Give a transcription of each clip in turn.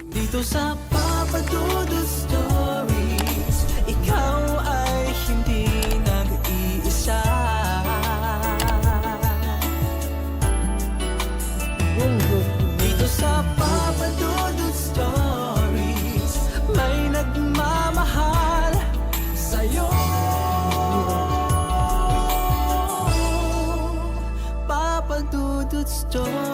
Dito sa Papa Dudut Stories, ikaw ay hindi nag-iisa. Dito sa Papa Dudut Stories, may nagmamahal sa'yo. Papa Dudut Stories.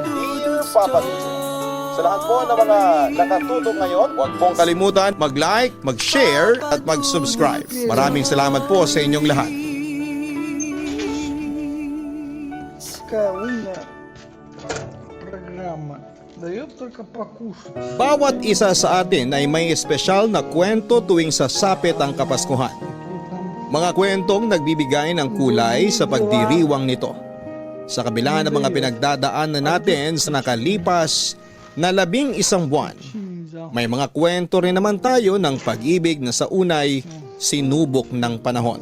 Dear Papa Dudut, sa lahat po ng mga nakatutok ngayon, huwag pong kalimutan mag-like, mag-share at mag-subscribe. Maraming salamat po sa inyong lahat. Una программа дает только покушать. Bawat isa sa atin ay may espesyal na kwento tuwing sasapit ang Kapaskuhan. Mga kwentong nagbibigay ng kulay sa pagdiriwang nito. Sa kabila ng mga pinagdadaanan natin sa nakalipas na 11 buwan, may mga kwento rin naman tayo ng pag-ibig na sa unay sinubok ng panahon.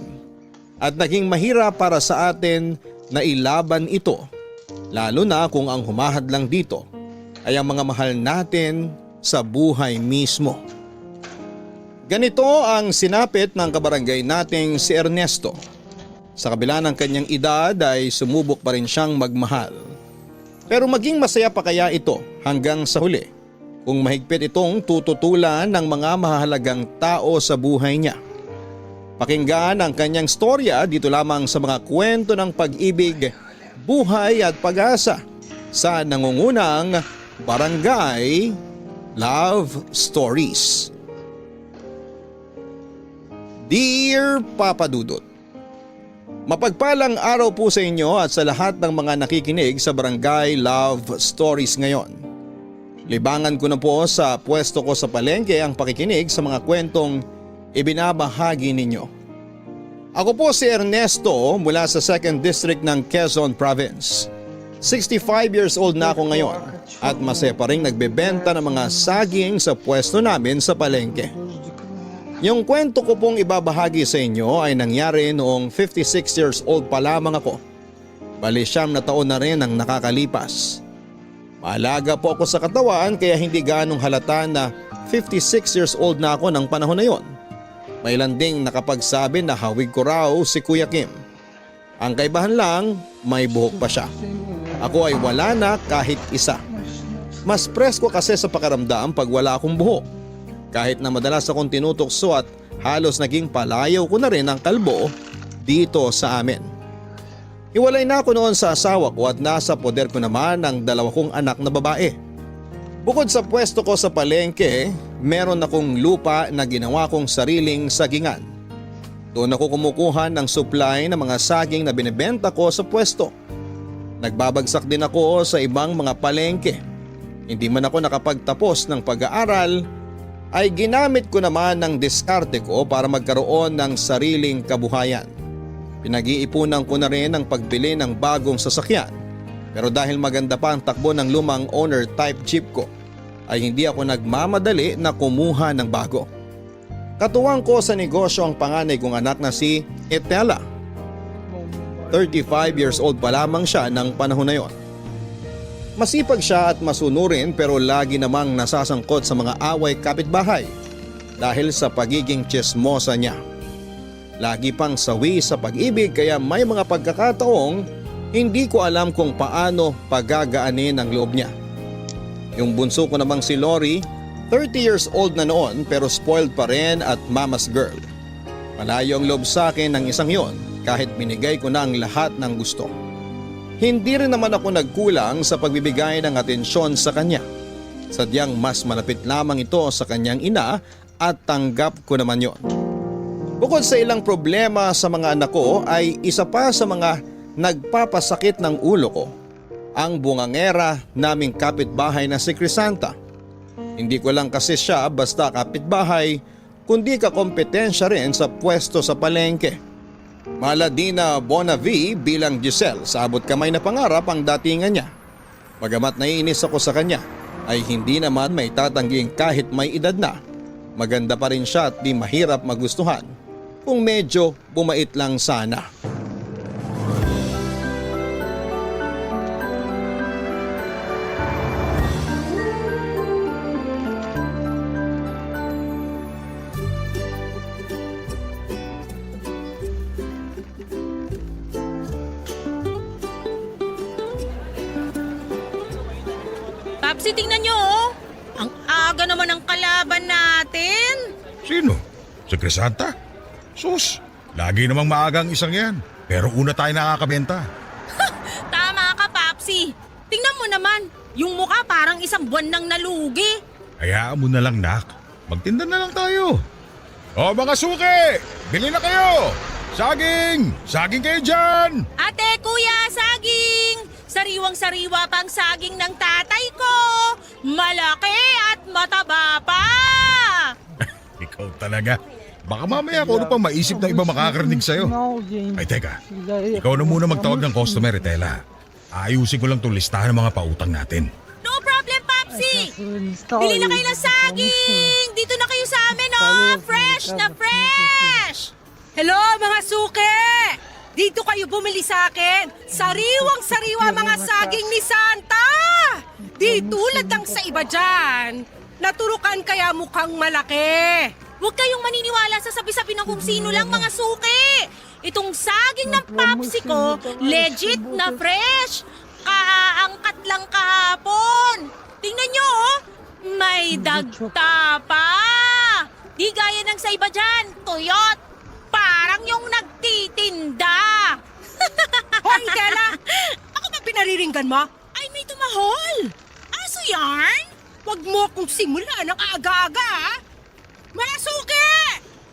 At naging mahirap para sa atin na ilaban ito, lalo na kung ang humahadlang dito ay ang mga mahal natin sa buhay mismo. Ganito ang sinapit ng kabarangay nating si Ernesto. Sa kabila ng kanyang edad ay sumubok pa rin siyang magmahal. Pero maging masaya pa kaya ito hanggang sa huli kung mahigpit itong tututulan ng mga mahalagang tao sa buhay niya. Pakinggan ang kanyang storya dito lamang sa mga kwento ng pag-ibig, buhay at pag-asa sa nangungunang Barangay Love Stories. Dear Papa Dudut, mapagpalang araw po sa inyo at sa lahat ng mga nakikinig sa Barangay Love Stories ngayon. Libangan ko na po sa pwesto ko sa palengke ang pakikinig sa mga kwentong ibinabahagi ninyo. Ako po si Ernesto mula sa 2nd District ng Quezon Province. 65 years old na ako ngayon at masaya pa rin nagbebenta ng mga saging sa pwesto namin sa palengke. Yung kwento ko pong ibabahagi sa inyo ay nangyari noong 56 years old pa lamang ako. Bali 9 na taon na rin ang nakakalipas. Maalaga po ako sa katawan kaya hindi ganong halata na 56 years old na ako ng panahon na yon. May landing nakapagsabi na hawig ko raw si Kuya Kim. Ang kaibahan lang, may buhok pa siya. Ako ay wala na kahit isa. Mas presko kasi sa pakaramdam pag wala akong buhok. Kahit na madalas akong tinutokso at halos naging palayaw ko na rin ang kalbo dito sa amin. Hiwalay na ako noon sa asawa ko at nasa poder ko naman ang 2 kong anak na babae. Bukod sa pwesto ko sa palengke, meron akong lupa na ginawa kong sariling sagingan. Doon ako kumukuha ng supply ng mga saging na binibenta ko sa pwesto. Nagbabagsak din ako sa ibang mga palengke. Hindi man ako nakapagtapos ng pag-aaral, ay ginamit ko naman ng diskarte ko para magkaroon ng sariling kabuhayan. Pinag-iipunan ko na rin ang pagbili ng bagong sasakyan. Pero dahil maganda pa ang takbo ng lumang owner type jeep ko, ay hindi ako nagmamadali na kumuha ng bago. Katuwang ko sa negosyo ang panganay kong anak na si Etela. 35 years old pa lamang siya ng panahon na yon. Masipag siya at masunurin pero lagi namang nasasangkot sa mga away kapitbahay dahil sa pagiging tsismosa niya. Lagi pang sawi sa pag-ibig kaya may mga pagkakataong hindi ko alam kung paano pagagaanin ang loob niya. Yung bunso ko namang si Lori, 30 years old na noon pero spoiled pa rin at mama's girl. Malayo ang loob sa akin ng isang yon kahit binigay ko na ang lahat ng gusto. Hindi rin naman ako nagkulang sa pagbibigay ng atensyon sa kanya. Sadyang mas malapit lamang ito sa kanyang ina at tanggap ko naman yon. Bukod sa ilang problema sa mga anak ko ay isa pa sa mga nagpapasakit ng ulo ko ang bungangera naming kapitbahay na si Crisanta. Hindi ko lang kasi siya basta kapitbahay kundi kakompetensya rin sa pwesto sa palengke. Maladina Bonavi bilang Giselle sa abot kamay na pangarap ang datingan niya. Bagamat naiinis ako sa kanya ay hindi naman may tatangging kahit may edad na. Maganda pa rin siya at di mahirap magustuhan kung medyo bumait lang sana. Papsi, tingnan nyo oh. Ang aga naman ng kalaban natin. Sino? Si Crisanta? Sus, lagi namang maaga ang isang yan. Pero una tayo nakakabenta. Tama ka, Papsi. Tingnan mo naman, yung mukha parang isang buwan nang nalugi. Hayaan mo na lang, Nak. Magtinda na lang tayo. O mga suki, bili na kayo. Saging! Saging kayo dyan! Ate, kuya, saging! Sariwang-sariwa pang saging ng tatay ko. Malaki at mataba pa. Ikaw talaga. Baka mamaya kung ano pang maisip na iba makakarinig sa'yo. Ay teka, ikaw na muna magtawag ng customer, Tela. Ayusin ko lang itong listahan ng mga pautang natin. No problem, Papsi! Bili na kayo ng saging! Dito na kayo sa amin, oh! Fresh na fresh! Hello, mga suke! Dito kayo bumili sa akin. Sariwang-sariwa mga saging ni Santa! Di tulad ng sa iba dyan. Naturukan kaya mukhang malaki. Huwag kayong maniniwala sa sabi-sabi ng kung sino lang, mga suke. Itong saging ng Papsi ko, legit na fresh. Kaangkat lang kahapon. Tingnan nyo, oh. May dagta pa. Di gaya ng sa iba dyan, tuyot. Parang yung nagtitinda. Hoy, Tela! Ako ba pinariringgan mo? I may tumahol. Aso yarn? Huwag mo akong simula ng aga-aga, ha? Mga suki!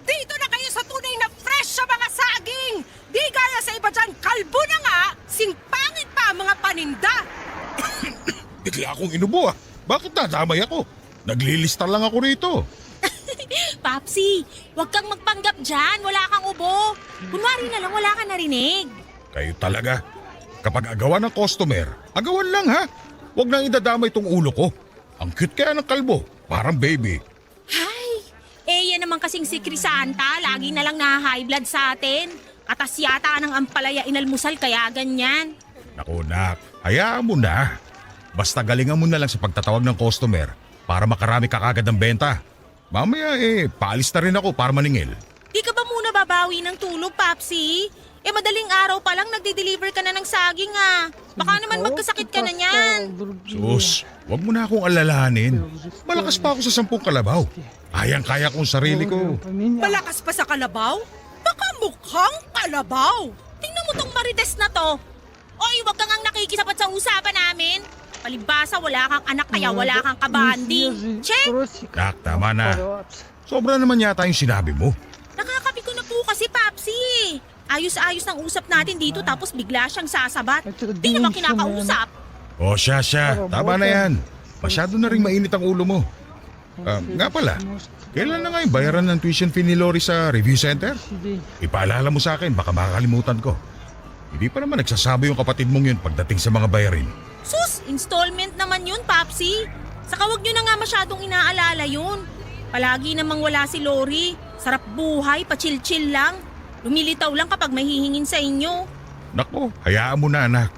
Dito na kayo sa tunay na fresh sa mga saging! Di gaya sa iba dyan, kalbo na nga, singpangit pa ang mga paninda! Bigla akong inubo ah. Bakit nadamay ako? Naglilista lang ako rito. Papsi, huwag kang magpanggap dyan, wala kang ubo. Kunwari na lang, wala ka narinig. Kayo talaga. Kapag agawan ng customer, agawan lang ha. Huwag nang idadamay itong ulo ko. Ang cute kaya ng kalbo, parang baby. Hay, yan naman kasing si Crisanta, lagi na lang na-high blood sa atin. Katas yata ng ampalaya inalmusal kaya ganyan. Naku nak, hayaan mo na. Basta galingan mo na lang sa pagtatawag ng customer para makarami ka kagad ng benta. Mamaya paalis na rin ako para maningil. Di ka ba muna babawi ng tulog, Papsi? Madaling araw pa lang nagde-deliver ka na ng saging ah. Baka naman magkasakit ka na niyan. Sus, wag mo na akong alalahanin. Malakas pa ako sa 10 kalabaw. Kayang-kaya kong sarili ko. Malakas pa sa kalabaw? Baka mukhang kalabaw. Tingnan mo tong marites na to. Oy, wag kang ang nakikisapat sa usapan namin. Palibasa, wala kang anak kaya wala kang kabanding. Check! Nak, tama na. Sobra naman yata yung sinabi mo. Nakakapi ko na po kasi, Papsi. Ayos-ayos ng usap natin dito tapos bigla siyang sasabat. Di naman kinakausap. O siya, tama na yan. Masyado na rin mainit ang ulo mo. Nga pala, kailan na nga yung bayaran ng tuition fee ni Lori sa review center? Ipaalala mo sa akin, baka makakalimutan ko. Hindi pa naman nagsasabi yung kapatid mong yun pagdating sa mga bayarin. Sus, installment naman yun, Papsi. Saka wag nyo na nga masyadong inaalala yun. Palagi namang wala si Lori. Sarap buhay, pa-chill-chill lang. Lumilitaw lang kapag mahihingin sa inyo. Nako, hayaan mo na anak.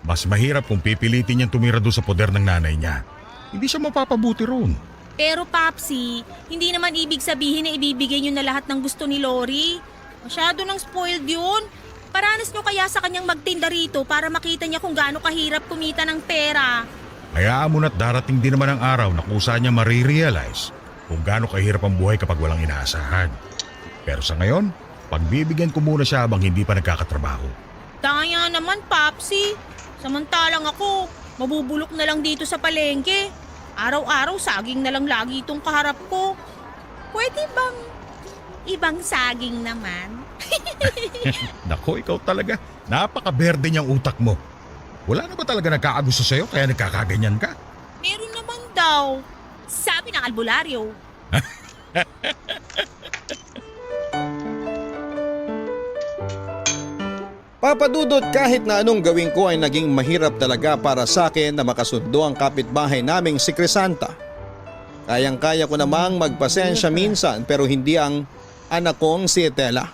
Mas mahirap kung pipilitin niyang tumira doon sa poder ng nanay niya. Hindi siya mapapabuti roon. Pero Papsi, hindi naman ibig sabihin na ibibigay nyo na lahat ng gusto ni Lori. Masyado nang spoiled yun. Paranas nyo kaya sa kanyang magtinda rito para makita niya kung gaano kahirap kumita ng pera. Hayaan mo na't darating din naman ang araw na kusa niya marirealize kung gaano kahirap ang buhay kapag walang inaasahan. Pero sa ngayon, pagbibigyan ko muna siya habang hindi pa nagkakatrabaho. Daya naman, Papsi. Samantalang ako, mabubulok na lang dito sa palengke. Araw-araw saging na lang lagi itong kaharap ko. Pwede bang ibang saging naman? Nako, ikaw talaga. Napaka-berde niyang utak mo. Wala na ba talaga nagkakagusto sa'yo kaya nagkakaganyan ka? Meron naman daw. Sabi ng albularyo. Papadudot, kahit na anong gawin ko ay naging mahirap talaga para sa akin na makasundo ang kapitbahay naming si Crisanta. Kayang-kaya ko namang magpasensya minsan pero hindi ang anak kong si Etela.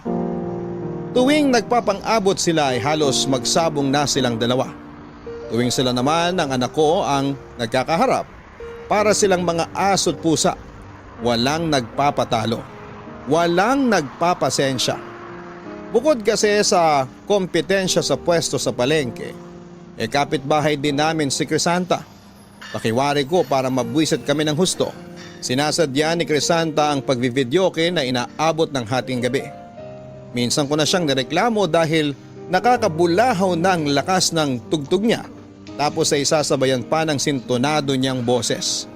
Tuwing nagpapang-abot sila ay halos magsabong na silang dalawa. Tuwing sila naman ang anak ko ang nagkakaharap, para silang mga aso't pusa. Walang nagpapatalo. Walang nagpapasensya. Bukod kasi sa kompetensya sa pwesto sa palengke, kapitbahay din namin si Crisanta. Pakiwari ko para mabwisit kami ng husto. Sinasadya ni Crisanta ang pagvividyoke na inaabot ng hating gabi. Minsan ko na siyang nireklamo dahil nakakabulahaw na ang lakas ng tugtog niya, tapos ay sasabayan pa ng sintonado niyang boses.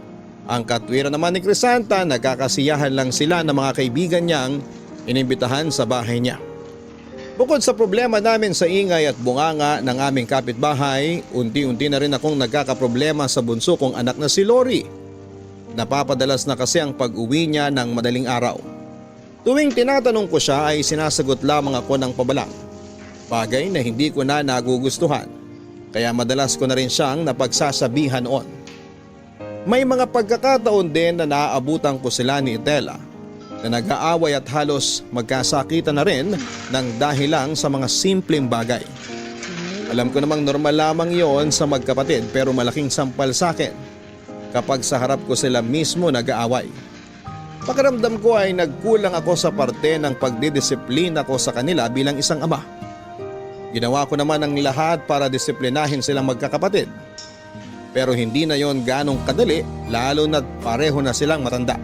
Ang katwiran naman ni Crisanta, nagkakasiyahan lang sila ng mga kaibigan niyang inimbitahan sa bahay niya. Bukod sa problema namin sa ingay at bunganga ng aming kapitbahay, unti-unti na rin akong nagkakaproblema sa bunso kong anak na si Lori. Napapadalas na kasi ang pag-uwi niya ng madaling araw. Tuwing tinatanong ko siya ay sinasagot lamang ako ng pabalang. Bagay na hindi ko na nagugustuhan, kaya madalas ko na rin siyang napagsasabihan noon. May mga pagkakataon din na naaabutan ko sila ni Itela na nag-aaway at halos magkasakitan na rin ng dahil lang sa mga simpleng bagay. Alam ko namang normal lamang yon sa magkapatid, pero malaking sampal sa akin kapag sa harap ko sila mismo nag-aaway. Pakiramdam ko ay nagkulang ako sa parte ng pagdidisiplina ko sa kanila bilang isang ama. Ginawa ko naman ang lahat para disiplinahin silang magkakapatid. Pero hindi na yon ganong kadali, lalo na't pareho na silang matanda.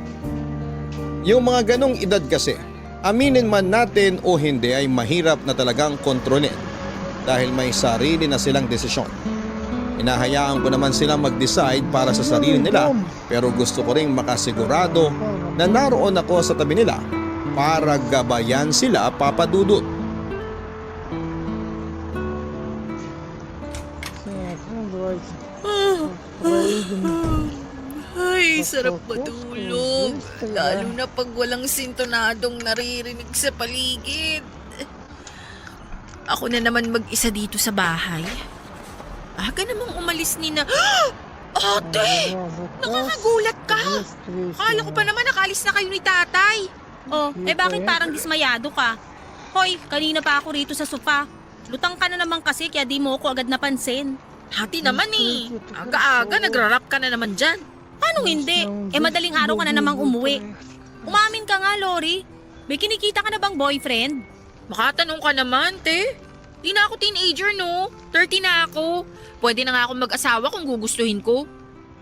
Yung mga ganong edad kasi, aminin man natin o hindi, ay mahirap na talagang kontrolin dahil may sarili na silang desisyon. Hinahayaan ko naman silang mag-decide para sa sarili nila, pero gusto ko ring makasigurado na naroon ako sa tabi nila para gabayan sila, Papa Dudut. Ay, sarap matulog. Lalo na pag walang sintonadong naririnig sa paligid. Ako na naman mag-isa dito sa bahay. Aga namang umalis ni na... Ate! Nakakagulat ka! Akala ko pa naman nakalis na kayo ni tatay. Oh, bakit parang dismayado ka? Hoy, kanina pa ako rito sa sofa. Lutang ka na naman kasi kaya di mo ako agad napansin. Hati naman eh. Aga-aga nagrarap ka na naman dyan. Paano hindi? Madaling araw ka na namang umuwi. Umamin ka nga, Lori. May kinikita ka na bang boyfriend? Makatanong ka naman, te. Di na ako teenager, no? 30 na ako. Pwede na nga ako mag-asawa kung gugustuhin ko.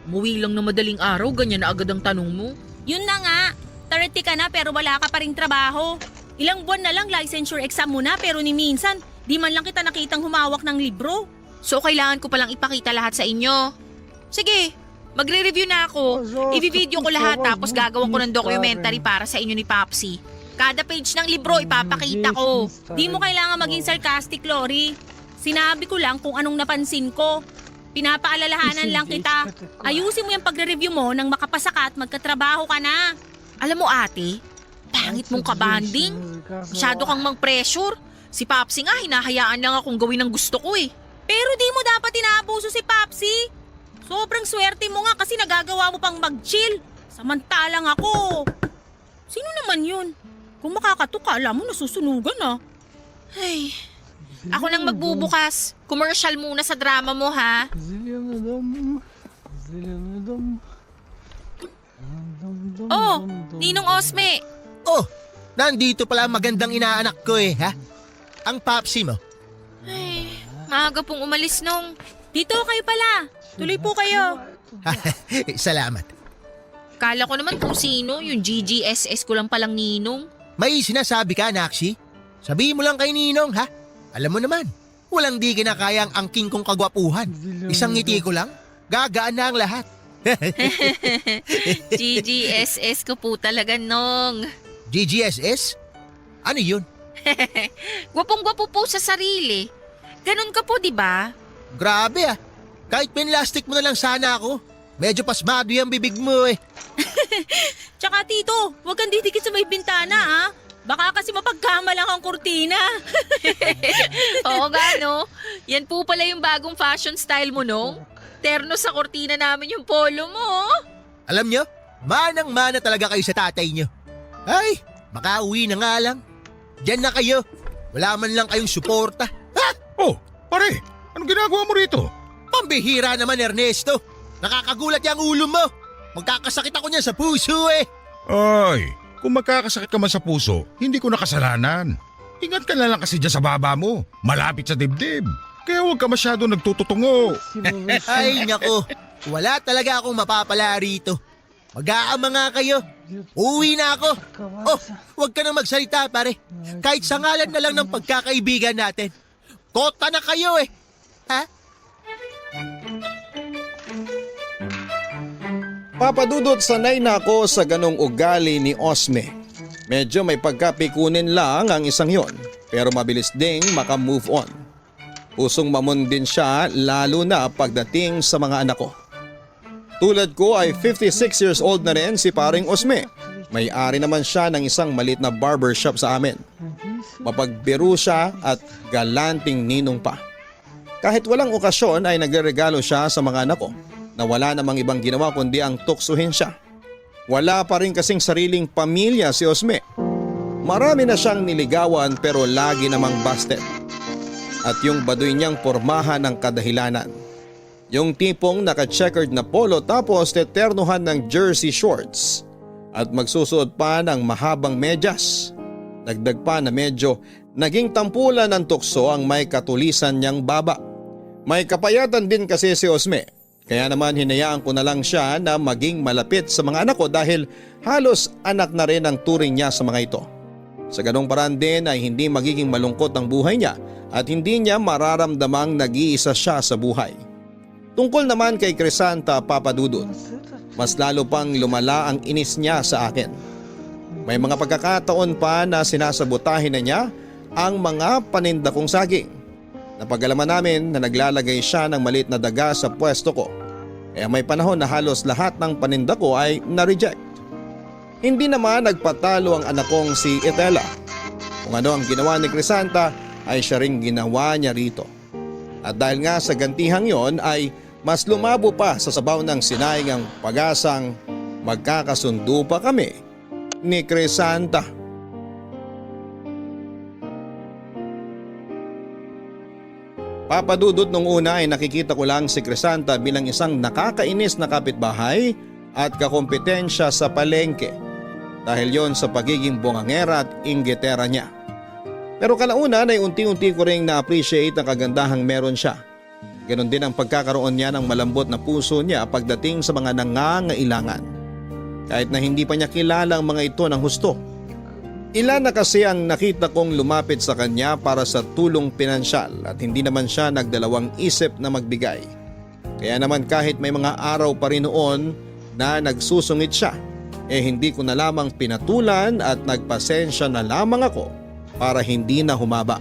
Umuwi lang na madaling araw, ganyan na agad ang tanong mo. Yun na nga. 30 ka na pero wala ka pa ring trabaho. Ilang buwan na lang licensure exam mo na pero ni minsan, di man lang kita nakitang humawak ng libro. So kailangan ko palang ipakita lahat sa inyo. Sige, magre-review na ako. I-video ko lahat tapos gagawan ko ng documentary para sa inyo ni Popsy. Kada page ng libro ipapakita ko. Di mo kailangan maging sarcastic, Lori. Sinabi ko lang kung anong napansin ko. Pinapaalalahanan lang kita. Ayusin mo yung pagre-review mo nang makapasa ka at magkatrabaho ka na. Alam mo ate, pangit mong kabanding. Masyado kang mang-pressure. Si Popsy nga hinahayaan lang akong gawin ang gusto ko eh. Pero di mo dapat inaabuso si Popsy. Sobrang swerte mo nga kasi nagagawa mo pang mag-chill. Samantalang ako. Sino naman yun? Kung makakatuka, alam mo nasusunugan ah. Ay, ako nang magbubukas. Commercial muna sa drama mo ha. Oh, Ninong Osme. Oh, nandito pala ang magandang inaanak ko eh, ha? Ang Popsy mo. Ay, maaga pong umalis nung. Dito kayo pala. Tuloy po kayo. Salamat. Kala ko naman kung sino, yung GGSS ko lang palang Ninong. May sinasabi ka, Naksi? Sabihin mo lang kay Ninong, ha? Alam mo naman, walang di kinakayang angking kong kagwapuhan. Isang ngiti ko lang, gagaan na ang lahat. GGSS ko po talaga nung. GGSS? Ano yun? Gwapong-gwapo po sa sarili. Ganon ka po, di ba? Grabe ah. Kahit pinlastic mo na lang sana ako. Medyo pasmado yung bibig mo eh. Tsaka tito, huwag kang didikit sa may bintana ah. Baka kasi mapagkamalang ang kurtina. Oo nga no. Yan po pala yung bagong fashion style mo nung. Terno sa kortina namin yung polo mo. Alam nyo, manang-mana talaga kayo sa tatay nyo. Ay, makauwi na nga lang. Diyan na kayo. Wala man lang kayong suporta. Ha? Oh, pare, anong ginagawa mo rito? Pambihira naman, Ernesto. Nakakagulat yung ulo mo. Magkakasakit ako niya sa puso eh. Ay, kung magkakasakit ka man sa puso, hindi ko nakasalanan. Ingat ka na lang kasi dyan sa baba mo. Malapit sa dibdib. Kaya huwag ka masyado nagtututungo. Ay, nako. Wala talaga akong mapapala rito. Mag-aama nga kayo. Uuwi na ako. Oh, huwag ka na magsalita, pare. Kahit sa ngalan na lang ng pagkakaibigan natin. Kota na kayo eh. Ha? Papadudot, sanay na ako sa ganong ugali ni Osme. Medyo may pagkapikunin lang ang isang yon, pero mabilis ding makamove on. Pusong mamon din siya lalo na pagdating sa mga anak ko. Tulad ko ay 56 years old na rin si paring Osme. May-ari naman siya ng isang maliit na barbershop sa amin. Mapagbiro siya at galanting ninong pa. Kahit walang okasyon ay nagreregalo siya sa mga anak ko na wala namang ibang ginawa kundi ang tuksuhin siya. Wala pa rin kasing sariling pamilya si Osme. Marami na siyang niligawan pero lagi namang busted. At yung baduy niyang pormahan ng kadahilanan. Yung tipong naka-checkered na polo tapos teternuhan ng jersey shorts at magsusuot pa ng mahabang medyas. Dagdag pa na medyo naging tampulan ng tukso ang may katulisan niyang baba. May kapayatan din kasi si Osme. Kaya naman hinayaan ko na lang siya na maging malapit sa mga anak ko dahil halos anak na rin ang turing niya sa mga ito. Sa ganong paraan din ay hindi magiging malungkot ang buhay niya at hindi niya mararamdamang nag-iisa siya sa buhay. Tungkol naman kay Crisanta, Papadudot, mas lalo pang lumala ang inis niya sa akin. May mga pagkakataon pa na sinasabotahin na niya ang mga paninda kong saging. Napag-alaman namin na naglalagay siya ng maliit na daga sa pwesto ko. Kaya may panahon na halos lahat ng paninda ko ay na-reject. Hindi naman nagpatalo ang anak kong si Etela. Kung ano ang ginawa ni Crisanta ay siya ring ginawa niya rito. At dahil nga sa gantihang yon ay mas lumabo pa sa sabaw ng sinaing ang pag-asang magkakasundo pa kami ni Crisanta. Papadudot, nung una ay nakikita ko lang si Crisanta bilang isang nakakainis na kapitbahay at kakompetensya sa palengke dahil yon sa pagiging bungangera at inggitera niya. Pero kalaunan ay unti-unti ko ring na-appreciate ang kagandahang meron siya. Ganon din ang pagkakaroon niya ng malambot na puso niya pagdating sa mga nangangailangan. Kahit na hindi pa niya kilala ang mga ito ng husto. Ilan na kasi ang nakita kong lumapit sa kanya para sa tulong pinansyal at hindi naman siya nagdalawang isip na magbigay. Kaya naman kahit may mga araw pa rin noon na nagsusungit siya, hindi ko na lamang pinatulan at nagpasensya na lamang ako para hindi na humaba.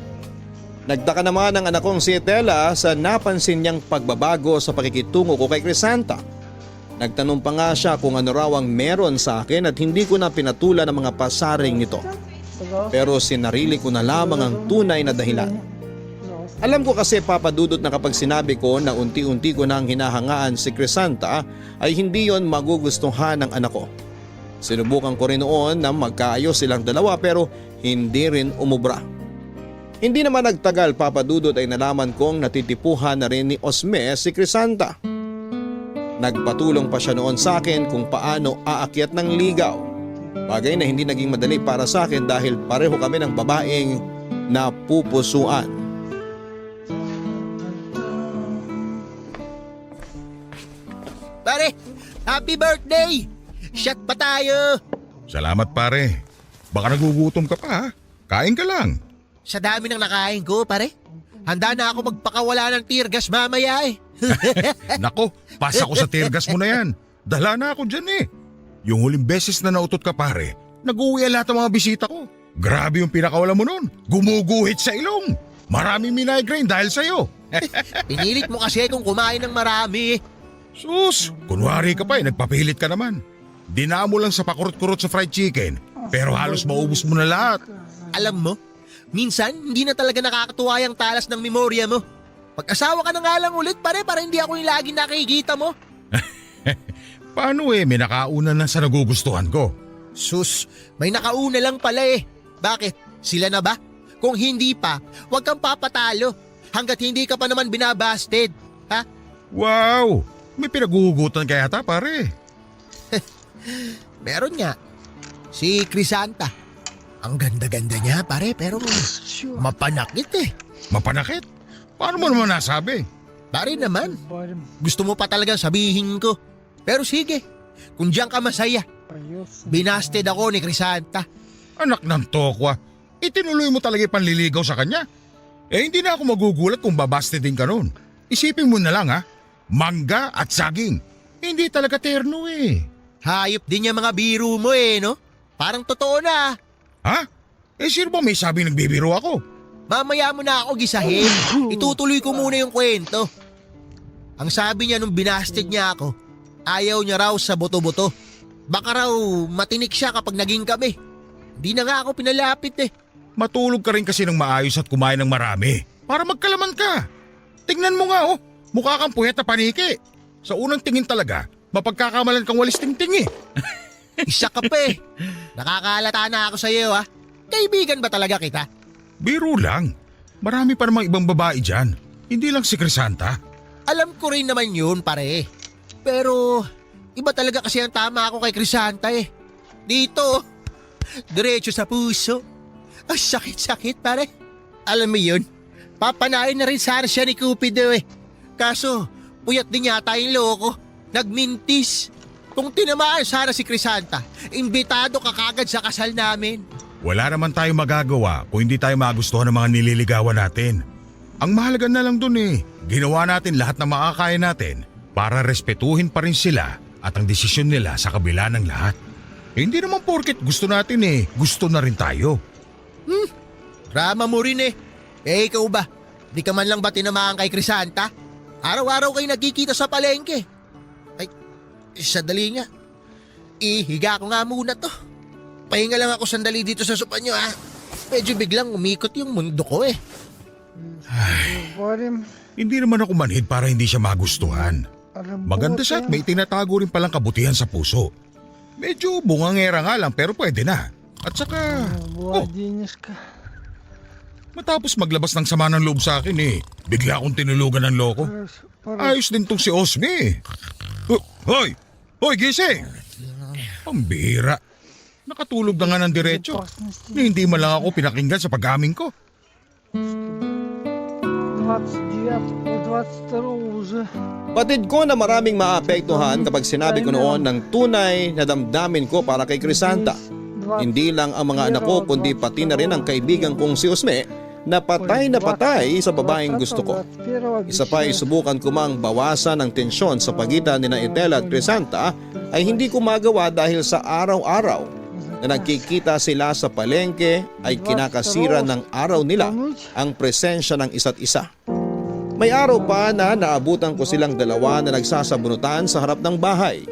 Nagtaka naman ang anak kong si Etela sa napansin niyang pagbabago sa pakikitungo ko kay Crisanta. Nagtanong pa nga siya kung ano raw ang meron sa akin at hindi ko na pinatulan ang mga pasaring nito. Pero sinarili ko na lamang ang tunay na dahilan. Alam ko kasi, Papadudot, na kapag sinabi ko na unti-unti ko nang hinahangaan si Crisanta ay hindi yon magugustuhan ng anak ko. Sinubukan ko rin noon na magkaayos silang dalawa pero hindi rin umubra. Hindi naman nagtagal, Papadudot, ay nalaman kong natitipuhan na rin ni Osme si Crisanta. Nagpatulong pa siya noon sa akin kung paano aakyat ng ligaw. Bagay na hindi naging madali para sa akin dahil pareho kami ng babaeng napupusuan. Pare, happy birthday! Shot pa tayo! Salamat pare. Baka nagugutom ka pa ha? Kain ka lang. Sa dami ng nakain ko, pare. Handa na ako magpakawala ng tear gas mamaya eh. Nako, pasa ko sa tear gas mo na yan. Dala na ako dyan eh. Yung huling beses na nautot ka pare, nag-uwi lahat ng mga bisita ko. Grabe yung pinakawala mo nun. Gumuguhit sa ilong. Maraming migraine dahil sa'yo. Pinilit mo kasi kung kumain ng marami. Sus, kunwari ka pa eh, nagpapilit ka naman. Dinaan mo lang sa pakurot-kurot sa fried chicken, pero halos maubos mo na lahat. Alam mo, minsan hindi na talaga nakakatuwa yung talas ng memorya mo. Pag-asawa ka na nga lang ulit pare para hindi ako yung laging nakikita mo. Paano eh, may nakauna na sa nagugustuhan ko. Sus, may nakauna lang pala eh. Bakit? Sila na ba? Kung hindi pa, huwag kang papatalo hanggat hindi ka pa naman binabasted. Ha? Wow, may pinaguhugutan kaya yata pare. Meron nga. Si Crisanta. Ang ganda-ganda niya pare pero mapanakit eh. Mapanakit? Paano mo naman nasabi? Pare naman, Барим, gusto mo pa talagang sabihin ko. Pero sige, kung diyan ka masaya, поется. binasted ako ni Crisanta. Anak ng tokwa, itinuloy mo talaga yung panliligaw sa kanya. Eh hindi na ako magugulat kung babaste din ka nun. Isipin mo na lang ha, mangga at saging. Hindi talaga terno eh. Hayop din yung mga biro mo no? Parang totoo na. Ha? Eh sino ba may sabi nagbibiro ako? Mamaya mo na ako gisahin. Itutuloy ko muna yung kwento. Ang sabi niya nung binasted niya ako, ayaw niya raw sa buto-buto. Baka raw matinik siya kapag naging kami. Di na nga ako pinalapit Matulog ka rin kasi ng maayos at kumain ng marami. Para magkalaman ka. Tingnan mo nga mukha kang puyat na paniki. Sa unang tingin talaga, mapagkakamalan kang walis tingting eh. Isa ka pa Nakakalata na ako sa iyo Kaibigan ba talaga kita? Biro lang. Marami pa namang ibang babae dyan. Hindi lang si Crisanta. Alam ko rin naman yun pare. Pero iba talaga kasi ang tama ako kay Crisanta Dito, diretso sa puso. Ang sakit-sakit pare. Alam mo yun, papanain na rin sana siya ni Cupido Kaso, puyat din yata yung loko. Nagmintis. Kung tinamaan sana si Crisanta, imbitado ka kagad sa kasal namin. Wala naman tayong magagawa kung hindi tayo magustuhan ng mga nililigawan natin. Ang mahalaga na lang dun ginawa natin lahat ng makakaya natin para respetuhin pa rin sila at ang desisyon nila sa kabila ng lahat. Hindi naman porket gusto natin gusto na rin tayo. Drama mo rin ikaw ba? Di ka man lang ba tinamaan kay Crisanta? Araw-araw kayo nagkikita sa palengke. Ay, sandali nga. Ihiga ko nga muna to. Pahinga lang ako sandali dito sa sopa nyo Medyo biglang umikot yung mundo ko Барим, Hindi naman ako manhid para hindi siya magustuhan. Maganda siya at may tinatago rin palang kabutihan sa puso. Medyo bungangera nga lang pero pwede na. At saka, денежка. matapos maglabas ng sama ng loob sa akin bigla akong tinulugan ng loko. Ayos din tong si Osme Hoy! Hoy, gising! Pambihira. Nakatulog na nga ng diretso. Hindi man lang ako pinakinggan sa pag-aming ko. 22 уже. Batid ko na maraming maapektuhan kapag sinabi ko noon ng tunay na damdamin ko para kay Crisanta. Hindi lang ang mga anak ko kundi pati na rin ang kaibigan kong si Osme na patay sa babaeng gusto ko. Isa pa ay subukan ko mang bawasan ang tensyon sa pagitan ni Etela at Crisanta ay hindi ko magawa dahil sa araw-araw na nagkikita sila sa palengke ay kinakasira ng araw nila ang presensya ng isa't isa. May araw pa na naabutan ko silang dalawa na nagsasabunutan sa harap ng bahay.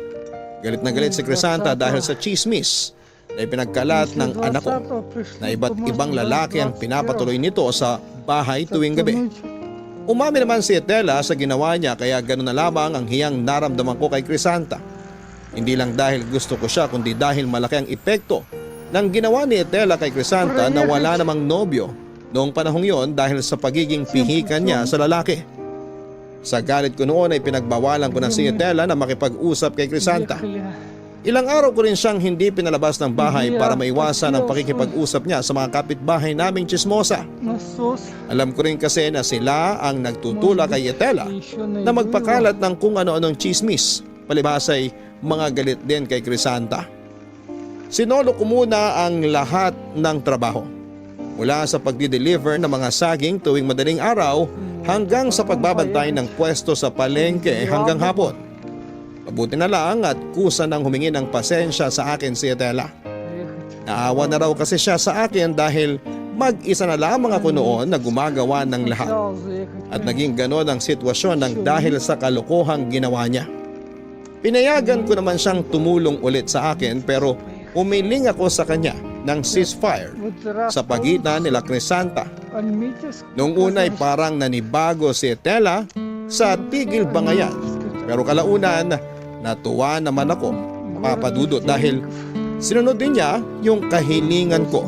Galit na galit si Crisanta dahil sa chismis na ipinagkalat ng anak ko na iba't ibang lalaki ang pinapatuloy nito sa bahay tuwing gabi. Umamin naman si Etela sa ginawa niya kaya gano'n na lamang ang hiyang naramdaman ko kay Crisanta. Hindi lang dahil gusto ko siya kundi dahil malaki ang epekto ng ginawa ni Etela kay Crisanta na wala namang nobyo noong panahong yon dahil sa pagiging pihikan niya sa lalaki. Sa galit ko noon ay pinagbawalan ko na si Etela na makipag-usap kay Crisanta. Ilang araw ko rin siyang hindi pinalabas ng bahay para maiwasan ang pakikipag-usap niya sa mga kapitbahay naming chismosa. Alam ko rin kasi na sila ang nagtutula kay Etela na magpakalat ng kung ano-anong chismis. Palibhas ay mga galit din kay Crisanta. Sinolo ko muna ang lahat ng trabaho. Mula sa pagdi-deliver ng mga saging tuwing madaling araw hanggang sa pagbabantay ng pwesto sa palengke hanggang hapon. Mabuti na lang at kusa nang humingi ng pasensya sa akin si Etela. Naawa na raw kasi siya sa akin dahil mag-isa na lamang ako noon na gumagawa ng lahat. At naging ganon ang sitwasyon ng dahil sa kalokohang ginawa niya. Pinayagan ko naman siyang tumulong ulit sa akin pero umiling ako sa kanya ng ceasefire sa pagitan nila Crisanta. Noong unay parang nanibago si Etela sa tigil bangayan pero kalaunan natuwa naman ako papadudot dahil sinunod din niya yung kahilingan ko.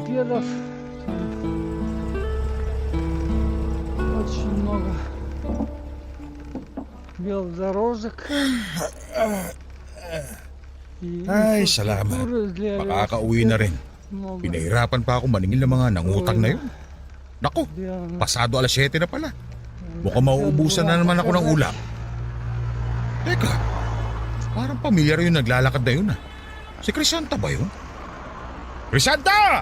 Очень много велодорожек. Ay, salamat. Makakauwi na rin. Pinahirapan pa ako maningil ng mga nangutang na yun. Naku, pasado alas 7 na pala. Mukhang mauubusan na naman ako ng ulam. Teka, parang pamilyar yung naglalakad na yun ah. Si Crisanta ba yun? Crisanta!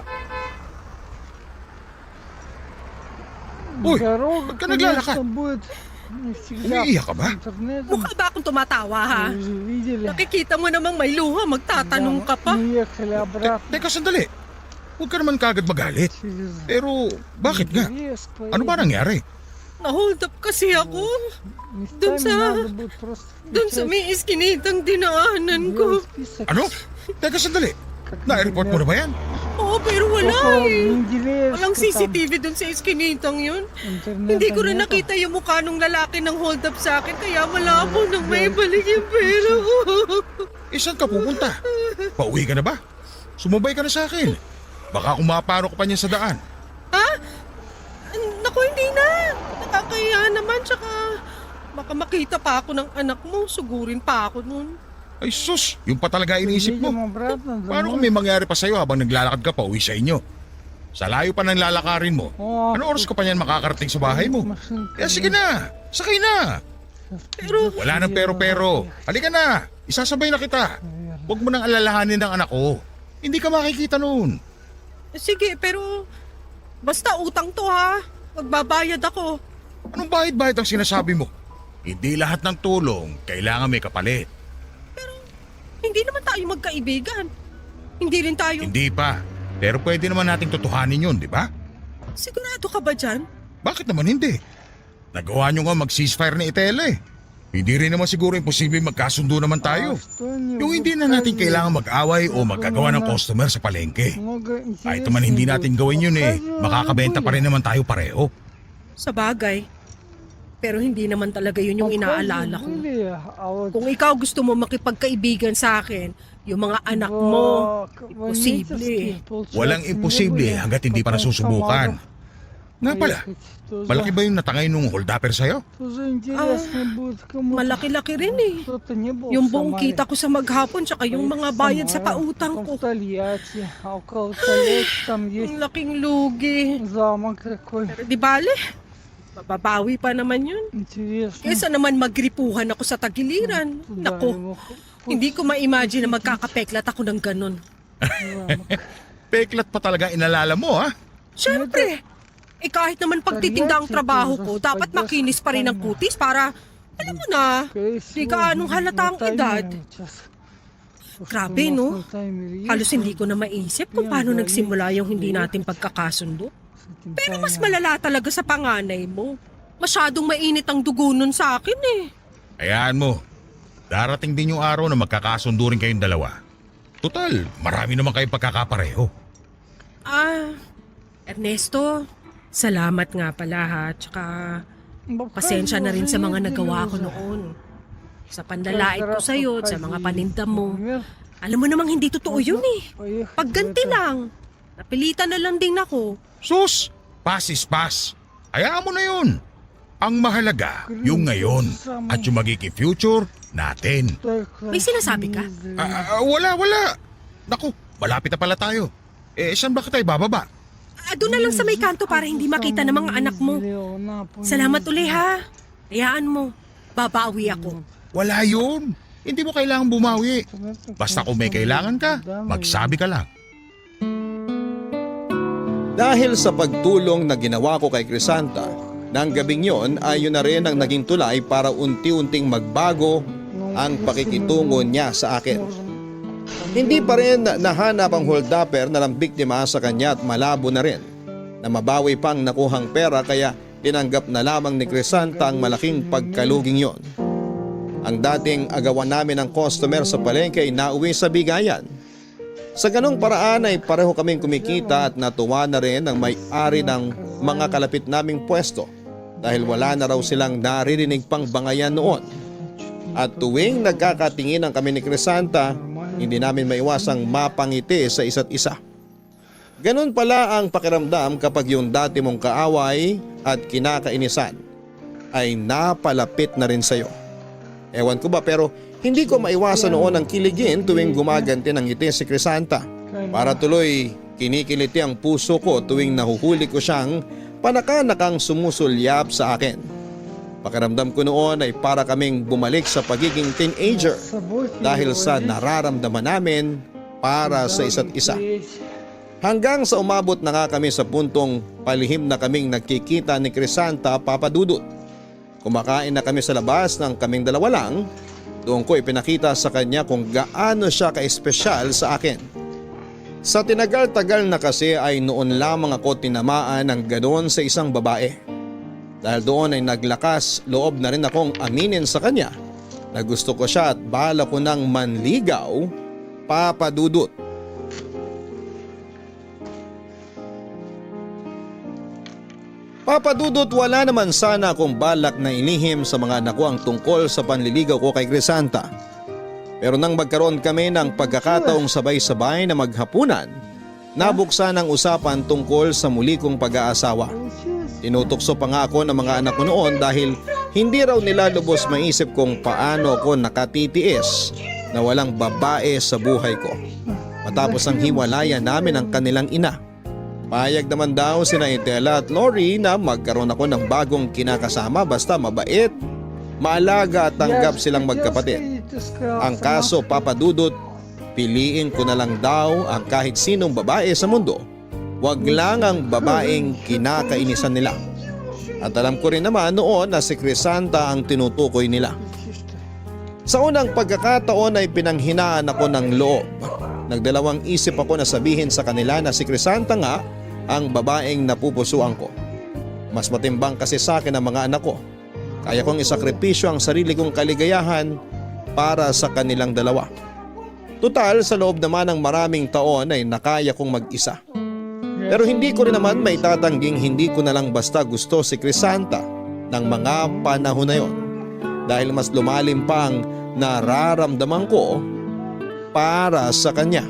Uy, Дорога, ba't ka naglalakad? конечно, будет не всегда Umiiyak ka ba? по интернету. Mukha ba akong tumatawa ha? Вы же видели? Nakikita mo namang may luha, magtatanong ka pa. Мы ехали обратно Teka, sandali. Huwag ka naman kagad magalit. через Pero, bakit nga? лес. Ano ba nangyari? Na-hold up kasi ako. Местами Dun sa- надо будет просто Doon sa включать may iskinitang dinaanan ko. белый список. Ano? Teka, sandali. Как, Na-report mo na ba yan? Oo, pero wala около eh. Менделеевска Walang там CCTV doon sa iskinitang yun. интернета Hindi ko rin нету. nakita yung mukha nung lalaki ng hold up sa akin, kaya wala ako nang may balik yung pera ko. Saan ka pupunta? Pauwi ka na ba? Sumabay ka na sa akin. Baka kung maparo ka pa niya sa daan. Naku, hindi na. Nakakaya naman, tsaka baka makita pa ako ng anak mo, sugurin pa ako nun. Ay sus, yung pa talaga iniisip mo. Едем обратно Paano kung домой. may mangyari pa sa'yo habang naglalakad ka pa uwi sa inyo? Sa layo pa ng lalakarin mo, О, ano oras ka pa niyan makakarating sa bahay mo? машинка Kaya sige na, sakay na. Pero, Wala nang pero-pero. Halika na, isasabay na kita. Huwag mo nang alalahanin ng anak ko. Hindi ka makikita noon. sige, pero basta utang to ha. Magbabayad ako. Anong bahid-bahid ang sinasabi mo? Hindi lahat ng tulong kailangan may kapalit. Hindi naman tayo magkaibigan. Hindi rin tayo... Hindi pa. Pero pwede naman nating totohanin yun, di ba? Sigurado ka ba dyan? Bakit naman hindi? Nagawa nyo nga mag-ceasefire ni Itela eh. Hindi rin naman siguro imposible magkasundo naman tayo. Yung hindi na natin kailangan mag-away o magkagawa ng customer sa palengke. Kahit naman hindi natin gawin yun eh, makakabenta pa rin naman tayo pareho. Sa bagay. Pero hindi naman talaga yun yung inaalala ko. ko. Kung ikaw gusto mo makipagkaibigan sa akin, yung mga anak mo, imposible. Walang imposible hanggat hindi pa nasusubukan. Nga pala, malaki ba yung natangay nung hold-upper sa'yo? Malaki-laki rin eh. Yung buong kita ko sa maghapon tsaka yung mga bayad sa pautang ko. Ang laking lugi. Pero di bale, mababawi pa naman yun. Kesa naman magripuhan ako sa tagiliran. Naku, hindi ko ma-imagine na magkakapeklat ako ng ganun. Peklat pa talaga inalala mo ha? Siyempre, kahit naman pagtitinda ang trabaho ko, dapat makinis pa rin ang kutis para, alam mo na, di ka anong halata ang edad. Grabe no? Halos hindi ko na maisip kung paano nagsimula yung hindi natin pagkakasundo. Pero mas malala talaga sa panganay mo. Masyadong mainit ang dugo nun sa akin eh. Hayaan mo. Darating din yung araw na magkakasundo rin kayong dalawa. Total, marami naman kayong pagkakapareho. Ernesto, salamat nga pala ha. Tsaka pasensya na rin sa mga nagawa ko noon. Sa panlalait ko sa'yo, sa mga paninda mo. Alam mo namang hindi totoo yun eh. Pagganti lang. Napilitan na lang din ako. Sus, pass is pass. Hayaan mo na yun. Ang mahalaga, yung ngayon at yung magiging future natin. May sinasabi ka? Wala. Naku, malapit na pala tayo. Saan ba kita ibababa? Doon na lang sa may kanto para hindi makita ng mga anak mo. Salamat uli ha. Hayaan mo. Babawi ako. Wala yun. Hindi mo kailangan bumawi. Basta kung may kailangan ka, magsabi ka lang. Dahil sa pagtulong na ginawa ko kay Crisanta, nang gabing yon ay yun na rin ang naging tulay para unti-unting magbago ang pakikitungo niya sa akin. Hindi pa rin nahanap ang hold-upper na ng biktima sa kanya at malabo na rin na mabawi pang nakuhang pera kaya tinanggap na lamang ni Crisanta ang malaking pagkaluging yon. Ang dating agawan namin ng customer sa palengke ay nauwi sa bigayan. Sa ganong paraan ay pareho kaming kumikita at natuwa na rin ang may-ari ng mga kalapit naming pwesto dahil wala na raw silang naririnig pang bangayan noon. At tuwing nagkakatingin ang kami ni Crisanta, hindi namin maiwasang mapangiti sa isa't isa. Ganon pala ang pakiramdam kapag yung dati mong kaaway at kinakainisan ay napalapit na rin sa'yo. Ewan ko ba pero hindi ko maiwasan noon ang kiligin tuwing gumaganti ng ngiti si Crisanta. Para tuloy kinikiliti ang puso ko tuwing nahuhuli ko siyang panakanakang sumusulyap sa akin. Pakiramdam ko noon ay para kaming bumalik sa pagiging teenager dahil sa nararamdaman namin para sa isa't isa. Hanggang sa umabot na nga kami sa puntong palihim na kaming nagkikita ni Crisanta, Papa Dudut. Kumakain na kami sa labas ng kaming dalawa lang. Doon ko ipinakita sa kanya kung gaano siya ka-espesyal sa akin. Sa tinagal-tagal na kasi ay noon lamang ako tinamaan ng ganoon sa isang babae. Dahil doon ay naglakas loob na rin akong aminin sa kanya na gusto ko siya at bala ko ng manligaw, Papa Dudut. Papa Dudut, wala naman sana akong balak na inihim sa mga anak ko ang tungkol sa panliligaw ko kay Crisanta. Pero nang magkaroon kami ng pagkakataong sabay-sabay na maghapunan, nabuksan ang usapan tungkol sa muli kong pag-aasawa. Tinutokso pa nga ako ng mga anak ko noon dahil hindi raw nila lubos maisip kung paano ako nakatitiis na walang babae sa buhay ko. Matapos ang hiwalayan namin ang kanilang ina. Payag naman daw sina Itela at Lori na magkaroon ako ng bagong kinakasama basta mabait, maalaga at tanggap silang magkapatid. Ang kaso, Papa Dudut, piliin ko na lang daw ang kahit sinong babae sa mundo. Wag lang ang babaeng kinakainisan nila. At alam ko rin naman noon na si Crisanta ang tinutukoy nila. Sa unang pagkakataon ay pinanghinaan ako ng loob. Nagdalawang isip ako na sabihin sa kanila na si Crisanta nga ang babaeng napupusuan ko. Mas matimbang kasi sa akin ang mga anak ko. Kaya kong isakripisyo ang sarili kong kaligayahan para sa kanilang dalawa. Tutal, sa loob naman ng maraming taon ay nakaya kong mag-isa. Pero hindi ko rin naman may tatangging hindi ko na lang basta gusto si Crisanta ng mga panahon na yon. Dahil mas lumalim pa ang nararamdaman ko para sa kanya.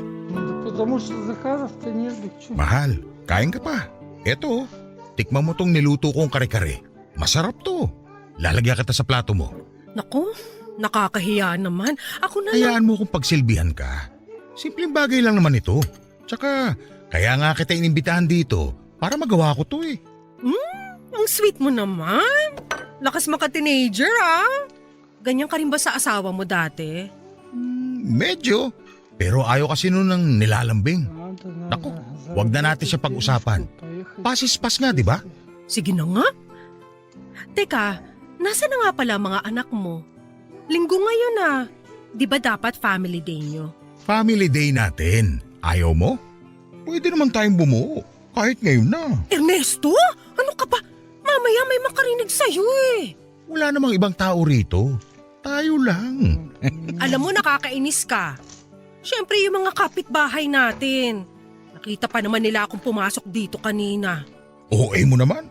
Mahal, kain ka pa. Eto, tikman mo tong niluto kong kare-kare. Masarap to. Lalagyan kita sa plato mo. Naku, nakakahiya naman. Ako na lang. Hayaan mo kung pagsilbihan ka. Simpleng bagay lang naman ito. Tsaka, kaya nga kita inimbitahan dito para magawa ko to eh. Ang sweet mo naman. Lakas maka-teenager ah. Ganyan ka rin ba sa asawa mo dati? Medyo. Pero ayaw kasi nun ng nilalambing. Naku, wag na natin siya pag-usapan. Pasispas nga, di ba? Sige na nga. Teka, nasa na nga pala mga anak mo? Linggo ngayon ah. Di ba dapat family day nyo? Family day natin. Ayaw mo? Pwede naman tayong bumuo. Kahit ngayon na. Ernesto? Ano ka ba? Mamaya may makarinig sa'yo eh. Wala namang ibang tao rito. Tayo lang. Alam mo, nakakainis ka. Siyempre yung mga kapitbahay natin. Nakita pa naman nila akong pumasok dito kanina. OA mo naman.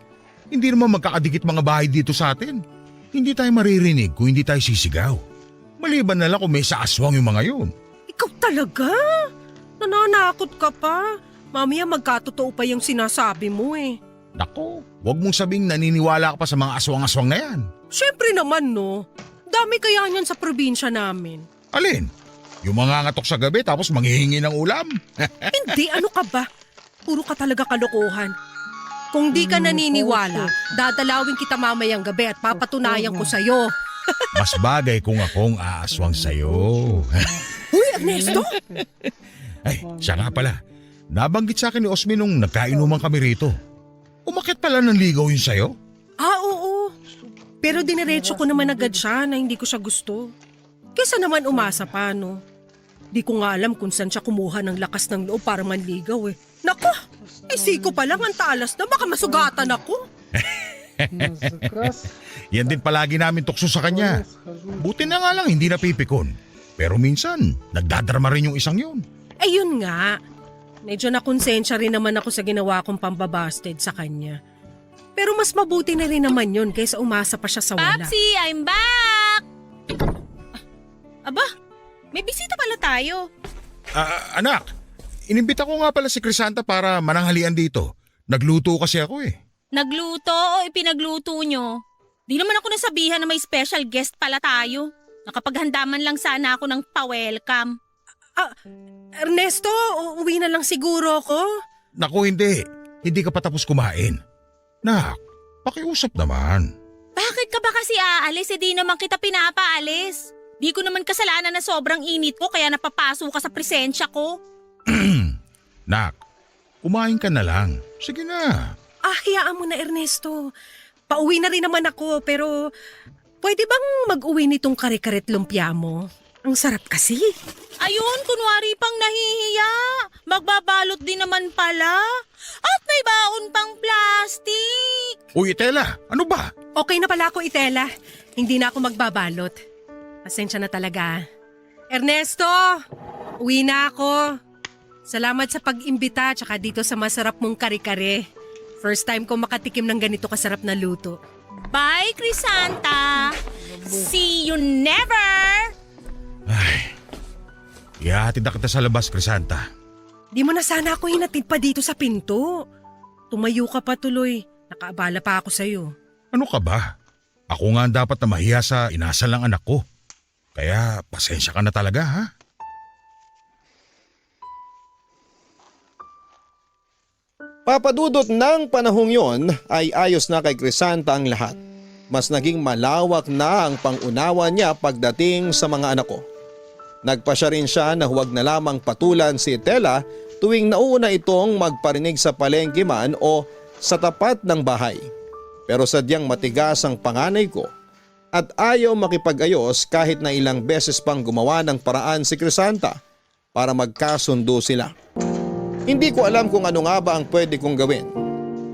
Hindi naman magkakadikit mga bahay dito sa atin. Hindi tayo maririnig kung hindi tayo sisigaw. Maliban na lang kung may saaswang yung mga yun. Ikaw talaga? Nananakot ka pa. Mamaya magkatotoo pa yung sinasabi mo eh. Nako, wag mong sabing naniniwala ka pa sa mga aswang-aswang na yan. Siyempre naman no. Dami kaya niyan sa probinsya namin. Alin? Yung mga ngatok sa gabi tapos manghihingi ng ulam? Hindi, ano ka ba? Puro ka talaga kalokohan. Kung di ka naniniwala, dadalawin kita mamayang gabi at papatunayan ko sa'yo. Mas bagay kung akong aaswang sa'yo. Uy, Ernesto! Ay, siya nga pala. Nabanggit sa akin ni Osmi nung nagkainuman kami rito. Umakit pala ng ligaw yun sa'yo? Oo. Pero diniretso ko naman agad siya na hindi ko siya gusto. Kesa naman umasa pa, no? Di ko nga alam kung saan siya kumuha ng lakas ng loob para manligaw eh. Nako! Siko pa lang ang talas na baka masugatan ako. Yan din palagi namin tukso sa kanya. Buti na nga lang hindi napipikon. Pero minsan, nagdadrama rin yung isang yun. Ayun nga. Medyo nakonsensya rin naman ako sa ginawa kong pambabasted sa kanya. Pero mas mabuti na rin naman yun kaysa umasa pa siya sa wala. Papsi, I'm back! Aba, may bisita pala tayo. Anak, inimbita ko nga pala si Crisanta para mananghalian dito. Nagluto kasi ako eh. Nagluto o ipinagluto nyo? Di naman ako nasabihan na may special guest pala tayo. Nakapaghandaman lang sana ako ng pa-welcome. Ernesto, uuwi na lang siguro ako. Naku, hindi. Hindi ka pa tapos kumain. Nak, pakiusap naman. Bakit ka ba kasi aalis? Di naman kita pinapaalis. Di ko naman kasalanan na sobrang init ko kaya napapaso ka sa presensya ko. Nak, kumain ka na lang. Sige na. Hayaan mo na Ernesto. Pauwi na rin naman ako pero pwede bang mag-uwi nitong kare-karet lumpia mo? Ang sarap kasi. Ayun, kunwari pang nahihiya. Magbabalot din naman pala. At may baon pang plastic. Uy, Itela, ano ba? Okay na pala ako, Itela. Hindi na ako magbabalot. Pasensya na talaga. Ernesto, uwi na ako. Salamat sa pag-imbita tsaka dito sa masarap mong kare-kare. First time ko makatikim ng ganito kasarap na luto. Bye, Crisanta! See you never! Ay, ihatid na kita sa labas, Crisanta. Di mo na sana ako hinatid pa dito sa pinto. Tumayo ka pa tuloy. Nakaabala pa ako sa'yo. Ano ka ba? Ako nga ang dapat na mahiya sa inasal ng anak ko. Kaya pasensya ka na talaga, ha? Papadudot ng panahong yon ay ayos na kay Crisanta ang lahat. Mas naging malawak na ang pangunawa niya pagdating sa mga anak ko. Nagpasya rin siya na huwag na lamang patulan si Itela tuwing nauna itong magparinig sa palengke man o sa tapat ng bahay. Pero sadyang matigas ang panganay ko at ayaw makipag-ayos kahit na ilang beses pang gumawa ng paraan si Crisanta para magkasundo sila. Hindi ko alam kung ano nga ba ang pwede kong gawin.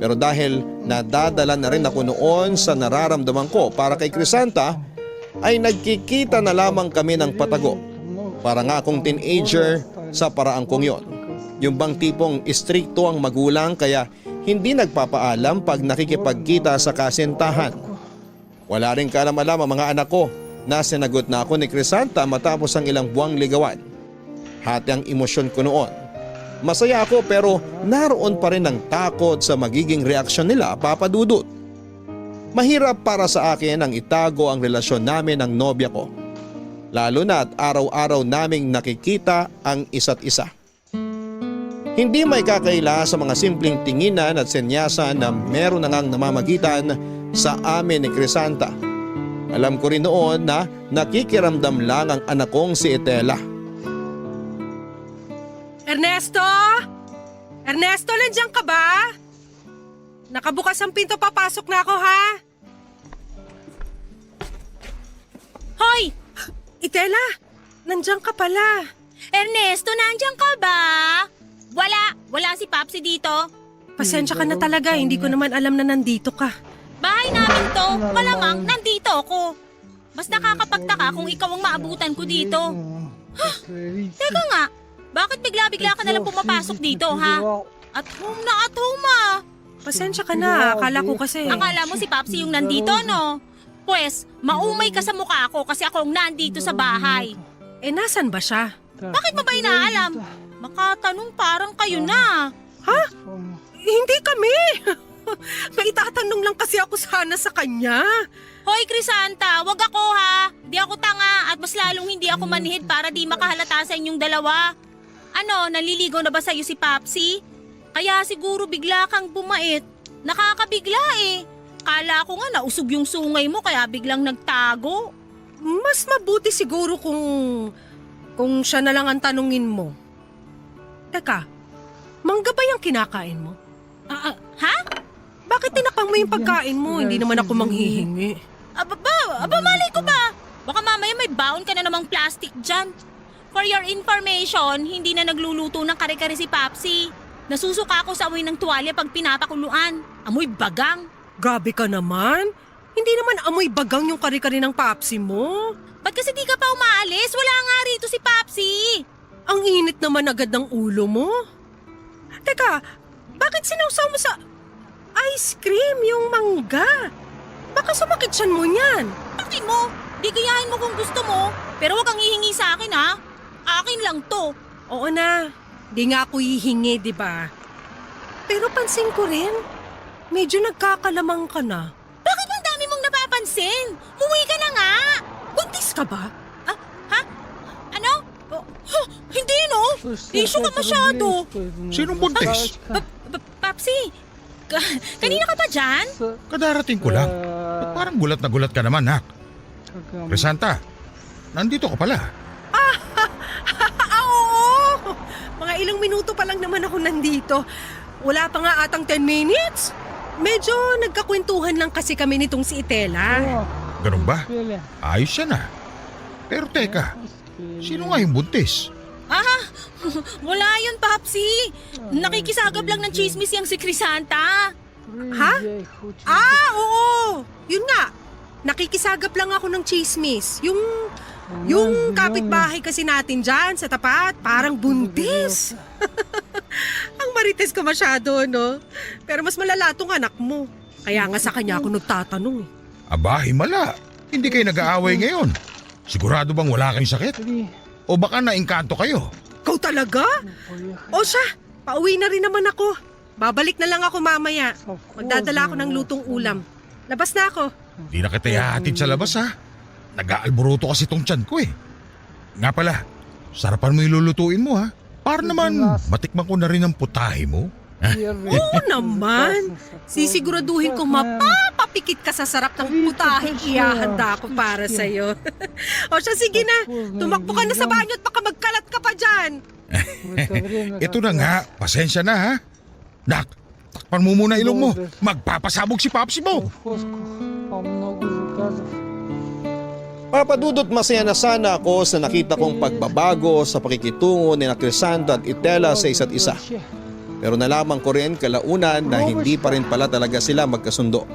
Pero dahil nadadala na rin ako noon sa nararamdaman ko para kay Crisanta, ay nagkikita na lamang kami ng patago. Para nga akong teenager sa paraang kong yon. Yung bang tipong istrikto ang magulang kaya hindi nagpapaalam pag nakikipagkita sa kasintahan. Wala rin kaalam-alam ang mga anak ko na sinagot na ako ni Crisanta matapos ang ilang buwang ligawan. Hati ang emosyon ko noon. Masaya ako pero naroon pa rin ang takot sa magiging reaksyon nila, Papa Dudut. Mahirap para sa akin ang itago ang relasyon namin ng nobya ko. Lalo na at araw-araw naming nakikita ang isa't isa. Hindi may kakaila sa mga simpleng tinginan at senyasan na meron na ngang namamagitan sa amin ni Crisanta. Alam ko rin noon na nakikiramdam lang ang anak kong si Itela. Ernesto? Ernesto, nandiyan ka ba? Nakabukas ang pinto, papasok na ako, ha? Hoy! Itela, nandiyan ka pala. Ernesto, nandiyan ka ba? Wala si Papsi dito. Pasensya ka na talaga, hindi ko naman alam na nandito ka. Bahay namin to, malamang nandito ako. Mas nakakapagtaka kung ikaw ang maabutan ko dito. Teka nga, bakit bigla-bigla ka nalang pumapasok dito, ha? At home ah. Pasensya ka na, akala ko kasi. Akala mo si Papsi yung nandito, no? Pwes, maumay ka sa mukha ko kasi ako ang nandito sa bahay. Nasan ba siya? Bakit mo ba inaalam? Makatanong parang kayo na. Ha? Hindi kami. May itatanong lang kasi ako sana sa kanya. Hoy, Crisanta, wag ako ha. Di ako tanga at mas lalong hindi ako manhid para di makahalata sa inyong dalawa. Ano, naliligaw na ba sa'yo si Papsi? Kaya siguro bigla kang bumait. Nakakabigla eh. Kala ko nga nausog yung sungay mo kaya biglang nagtago. Mas mabuti siguro kung siya na lang ang tanungin mo. Teka, mangga ba yung kinakain mo? Ha? Bakit tinapang mo yung pagkain mo? Hindi naman ako manghihingi. Aba, malay ko ba? Baka mamaya may baon ka na namang plastic dyan. For your information, hindi na nagluluto ng kare-kare si Papsi. Nasusuka ako sa amoy ng tuwalya pag pinapakuluan. Amoy bagang. Grabe ka naman. Hindi naman amoy bagang yung kare-kare ng Papsi mo. Ba't kasi di ka pa umaalis? Wala nga rito si Papsi. Ang init naman agad ng ulo mo. Teka, bakit sinawsaw mo sa ice cream yung mangga? Baka sumakit siyan mo niyan. Bakit mo? Di gayahin mo kung gusto mo. Pero wag kang hihingi sa akin ha. Akin lang to. Oo na. Di nga ako hihingi, di ba? Pero pansin ko rin, medyo nagkakalamang ka na. Bakit ang dami mong napapansin? Umuwi ka na nga. Buntis ka ba? Ha? Ano? Hindi no. Issue ka masyado. Sinong buntis? Papsi, kanina ka pa dyan? Kadarating ko lang. Parang gulat na gulat ka naman, Nak. Crisanta, nandito ka pala. Oo! Mga ilang minuto pa lang naman ako nandito. Wala pa nga atang 10 minutes. Medyo nagkakwentuhan lang kasi kami nitong si Itela. Ganun ba? Ayos yan ah. Pero teka, sino nga yung buntis? Wala yun, Papsi. Nakikisagab lang ng chismis yung si Crisanta. Ha? Oo! Yun nga. Nakikisagap lang ako ng chismis. Yung kapitbahay kasi natin dyan sa tapat, parang buntis. Ang marites ko masyado, no? Pero mas malala tong anak mo. Kaya nga sa kanya ako nagtatanong eh. Aba, himala. Hindi kayo nag-aaway ngayon. Sigurado bang wala kayong sakit? O baka naingkanto kayo? Ikaw talaga? O siya, pauwi na rin naman ako. Babalik na lang ako mamaya. Magdadala ako ng lutong ulam. Labas na ako. Di na kita ihahatid sa labas ha. Nag-aalburuto kasi tong tiyan ko eh. Nga pala, sarapan mo yung lulutuin mo ha. Para naman matikman ko na rin ang putahe mo. Oo naman. Sisiguraduhin kong mapapapikit ka sa sarap ng putahing ihahanda ko para sa'yo. O siya, sige na. Tumakbo ka na sa banyo at baka magkalat ka pa dyan. Ito na nga, pasensya na ha. Nak, takpan mo muna ilong mo. Magpapasabog si Papsi mo. Papadudot, masaya na sana ako sa nakita kong pagbabago sa pakikitungo ni Crisanta at Itela sa isa't isa. Pero nalaman ko rin kalaunan na hindi pa rin pala talaga sila magkasundo.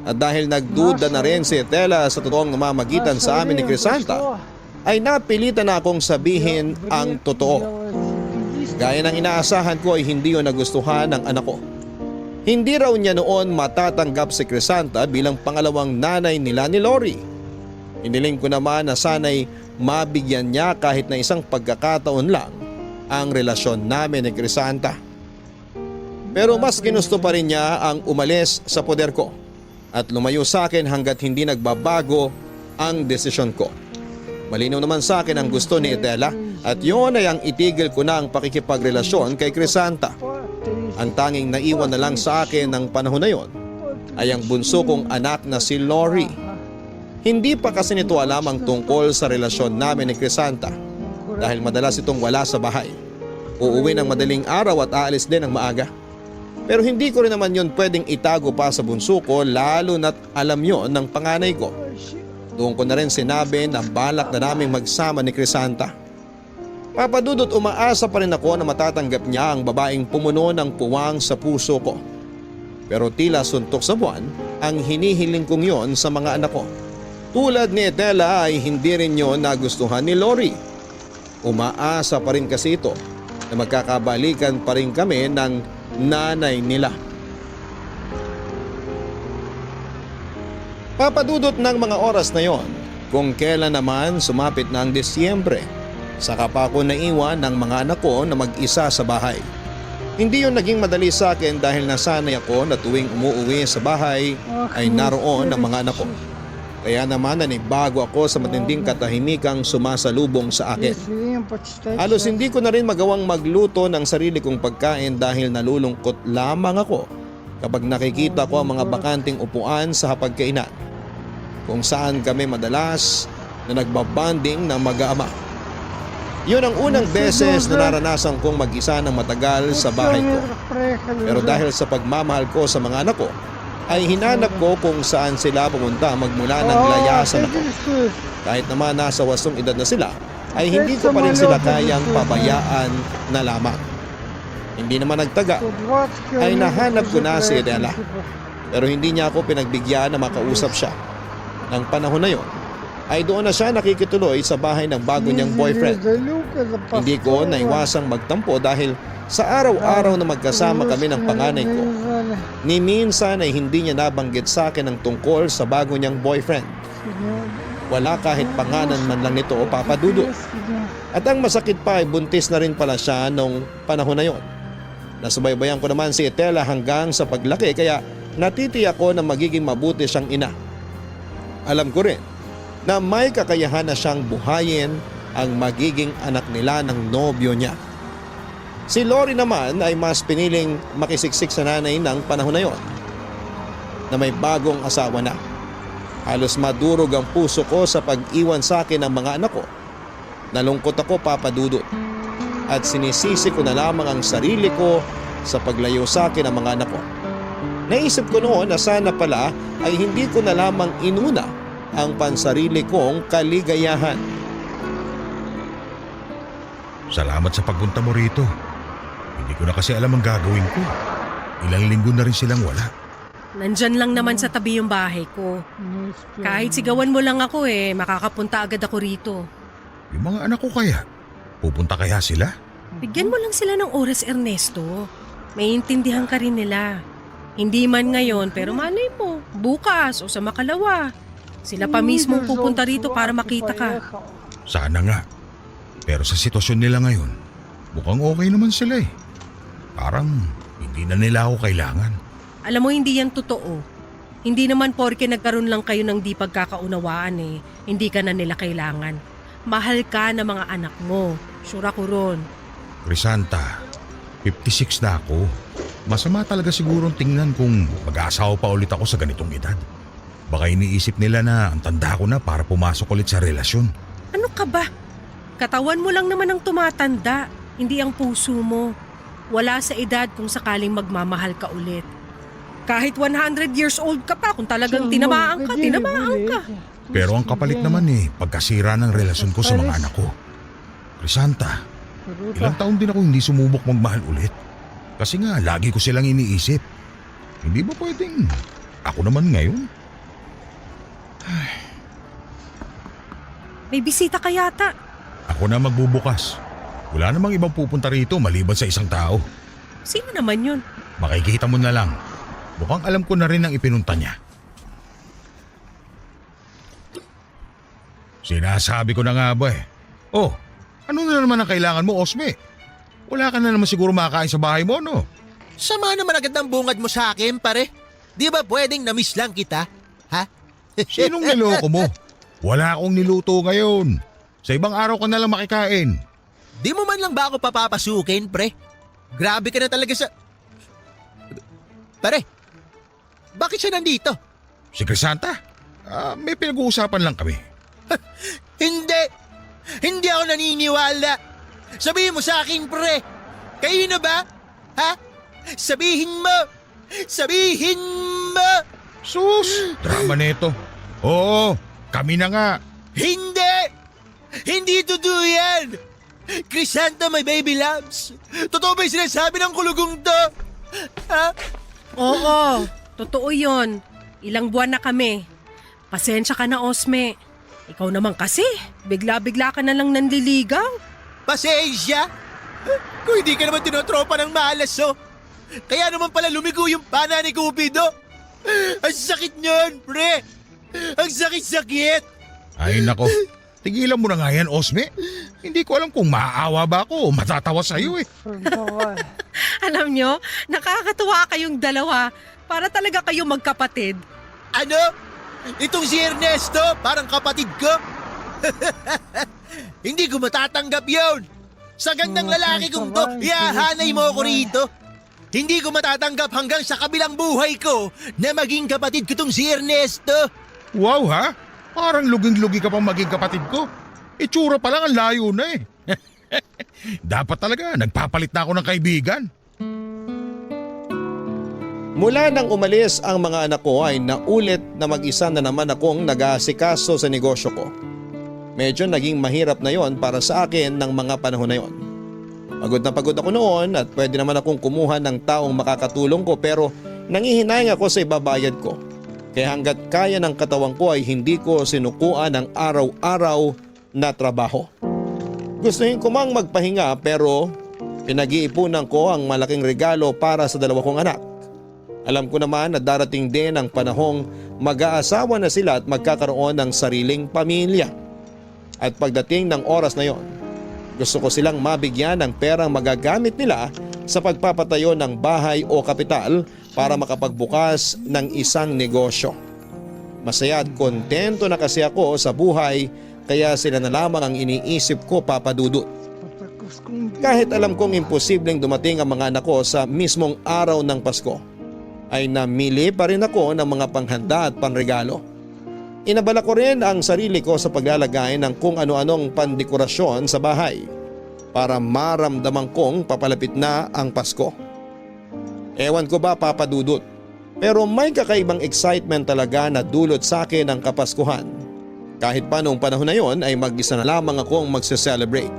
At dahil nagduda na rin si Itela sa totoong namamagitan sa amin ni Crisanta, ay napilitan na akong sabihin ang totoo. Gaya ng inaasahan ko ay hindi yun nagustuhan ng anak ko. Hindi raw niya noon matatanggap si Crisanta bilang pangalawang nanay nila ni Lori. Iniling ko naman na sana'y mabigyan niya kahit na isang pagkakataon lang ang relasyon namin ni Crisanta. Pero mas ginusto pa rin niya ang umalis sa poder ko at lumayo sa akin hanggat hindi nagbabago ang desisyon ko. Malinaw naman sa akin ang gusto ni Itela at yun ay ang itigil ko na ang pakikipagrelasyon kay Crisanta. Ang tanging naiwan na lang sa akin ng panahon na yon ay ang bunso kong anak na si Lori. Hindi pa kasi nito alam ang tungkol sa relasyon namin ni Crisanta dahil madalas itong wala sa bahay. Uuwi ng madaling araw at aalis din ng maaga. Pero hindi ko rin naman yon pwedeng itago pa sa bunso ko lalo na't alam yon ng panganay ko. Doon ko na rin sinabi na balak na naming magsama ni Crisanta. Papadudot, umaasa pa rin ako na matatanggap niya ang babaeng pumuno ng puwang sa puso ko. Pero tila suntok sa buwan ang hinihiling kong yon sa mga anak ko. Tulad ni Itela ay hindi rin yon nagustuhan ni Lori. Umaasa pa rin kasi ito na magkakabalikan pa rin kami ng nanay nila. Papadudot ng mga oras na yon, kung kailan naman sumapit na ang Disyembre, saka pa ako naiwan ng mga anak ko na mag-isa sa bahay. Hindi yon naging madali sa akin dahil nasanay ako na tuwing umuuwi sa bahay ay naroon ang mga anak ko. Kaya naman nanibago ako sa matinding katahimikang sumasalubong sa akin. Halos hindi ko na rin magawang magluto ng sarili kong pagkain dahil nalulungkot lamang ako kapag nakikita ko ang mga bakanting upuan sa hapagkainan kung saan kami madalas na nagbabanding ng mag-aama. Yun ang unang beses na naranasan kong mag-isa ng matagal sa bahay ko. Pero dahil sa pagmamahal ko sa mga anak ko, ay hinanap ko kung saan sila pumunta magmula ng layasan ako. Kahit naman nasa wasong edad na sila, ay hindi ko pa rin sila kayang pabayaan na lamang. Hindi naman nagtaga, ay nahanap ko na si Itela. Pero hindi niya ako pinagbigyan na makausap siya. Nang panahon na yon, ay doon na siya nakikituloy sa bahay ng bago niyang boyfriend. Hindi ko naiwasang magtampo dahil sa araw-araw na magkasama kami ng panganay ko, ni minsan ay hindi niya nabanggit sa akin ang tungkol sa bago niyang boyfriend. Wala kahit pangalan man lang nito o papadudot. At ang masakit pa ay buntis na rin pala siya nung panahon na yon. Nasubaybayan ko naman si Itela hanggang sa paglaki kaya natitiyak ko na magiging mabuti siyang ina. Alam ko rin na may kakayahan na siyang buhayin ang magiging anak nila ng nobyo niya. Si Lori naman ay mas piniling makisiksik sa nanay ng panahon na yon na may bagong asawa na. Halos madurog ang puso ko sa pag-iwan sa akin ng mga anak ko. Nalungkot ako, Papa Dudut. At sinisisi ko na lamang ang sarili ko sa paglayo sa akin ng mga anak ko. Naisip ko noon na sana pala ay hindi ko na lamang inuna ang pansarili kong kaligayahan. Salamat sa pagpunta mo rito. Hindi ko na kasi alam ang gagawin ko. Ilang linggo na rin silang wala. Nandyan lang naman sa tabi yung bahay ko. Kahit sigawan mo lang ako makakapunta agad ako rito. Yung mga anak ko kaya? Pupunta kaya sila? Bigyan mo lang sila ng oras, Ernesto. Maiintindihan ka rin nila. Hindi man ngayon, pero malay mo, bukas o sa makalawa. Sila pa mismo pupunta rito para makita ka. Sana nga. Pero sa sitwasyon nila ngayon, mukhang okay naman sila eh. Parang hindi na nila ako kailangan. Alam mo, hindi yan totoo. Hindi naman porke nagkaroon lang kayo ng di pagkakaunawaan hindi ka na nila kailangan. Mahal ka ng mga anak mo. Sure ako ron. Crisanta, 56 na ako. Masama talaga sigurong tingnan kung mag-aasawa pa ulit ako sa ganitong edad. Baka iniisip nila na ang tanda ko na para pumasok ulit sa relasyon. Ano ka ba? Katawan mo lang naman ang tumatanda, hindi ang puso mo. Wala sa edad kung sakaling magmamahal ka ulit. Kahit 100 years old ka pa, kung talagang tinamaan ka, tinamaan ka. Pero ang kapalit naman pagkasira ng relasyon ko sa mga anak ko. Crisanta, ilang taon din ako hindi sumubok magmahal ulit. Kasi nga, lagi ko silang iniisip. Hindi ba pwedeng ako naman ngayon? May bisita ka yata. Ako na magbubukas. Wala namang ibang pupunta rito maliban sa isang tao. Sino naman yun? Makikita mo na lang. Mukhang alam ko na rin ang ipinunta niya. Sinasabi ko na nga ba Oh, ano na naman ang kailangan mo, Osme? Wala ka na naman siguro makakain sa bahay mo, no? Sama naman agad ng bungad mo sa akin, pare. Di ba pwedeng na-miss lang kita? Ha? Sinong niloko mo? Wala akong niluto ngayon. Sa ibang araw ka na lang makikain. Di mo man lang ba ako papapasukin, pre? Grabe ka na talaga sa... Pare, bakit siya nandito? Si Crisanta? May pinag-uusapan lang kami. Hindi! Hindi ako naniniwala! Sabihin mo sa akin, pre! Kayo na ba? Ha? Sabihin mo! Sabihin mo! Sus! Drama nito. Oo, kami na nga. Hindi! Hindi totoo yan! Crisanta, my baby loves! Totoo ba yung sinasabi ng kulugong to? Ha? Oo, totoo yon. Ilang buwan na kami. Pasensya ka na, Osme. Ikaw naman kasi, bigla-bigla ka na lang nanliligaw. Pasensya? Kung hindi ka naman tinotropa ng malas, oh. Kaya naman pala lumigo yung pana ni Cupido. Ang sakit niyon, pre. Ang sakit-sakit. Ay nako, tigilan mo na nga yan, Osme. Hindi ko alam kung maaawa ba ako o matatawa sa'yo Alam nyo, nakakatuwa kayong dalawa. Para talaga kayo magkapatid. Ano? Itong si Ernesto, parang kapatid ko? Hindi ko matatanggap yun. Sa gandang lalaki kong to, iahanay mo ako rito. Hindi ko matatanggap hanggang sa kabilang buhay ko na maging kapatid ko tong si Ernesto. Wow ha? Parang luging-lugi ka pang maging kapatid ko. Itsura pa lang ang layo na Dapat talaga, nagpapalit na ako ng kaibigan. Mula nang umalis ang mga anak ko ay naulit na mag-isa na naman akong nag-aasikaso sa negosyo ko. Medyo naging mahirap na yon para sa akin ng mga panahon na yon. Pagod na pagod ako noon at pwede naman akong kumuha ng taong makakatulong ko pero nangihinayang ako sa ibabayad ko. Kaya hanggat kaya ng katawan ko ay hindi ko sinukuan ang araw-araw na trabaho. Gustuhin ko mang magpahinga pero pinag-iipunan ko ang malaking regalo para sa dalawa kong anak. Alam ko naman na darating din ang panahong mag-aasawa na sila at magkakaroon ng sariling pamilya. At pagdating ng oras na yon, gusto ko silang mabigyan ng perang magagamit nila sa pagpapatayo ng bahay o kapital para makapagbukas ng isang negosyo. Masaya at kontento na kasi ako sa buhay kaya sila na lamang ang iniisip ko, Papa Dudut. Kahit alam kong imposibleng dumating ang mga anak ko sa mismong araw ng Pasko, ay namili pa rin ako ng mga panghanda at panregalo. Inabala ko rin ang sarili ko sa paglalagay ng kung ano-anong pandekorasyon sa bahay para maramdaman kong papalapit na ang Pasko. Ewan ko ba, Papa Dudut, pero may kakaibang excitement talaga na dulot sa akin ang Kapaskuhan. Kahit pa noong panahon na yon ay mag-isa na lamang akong magse-celebrate.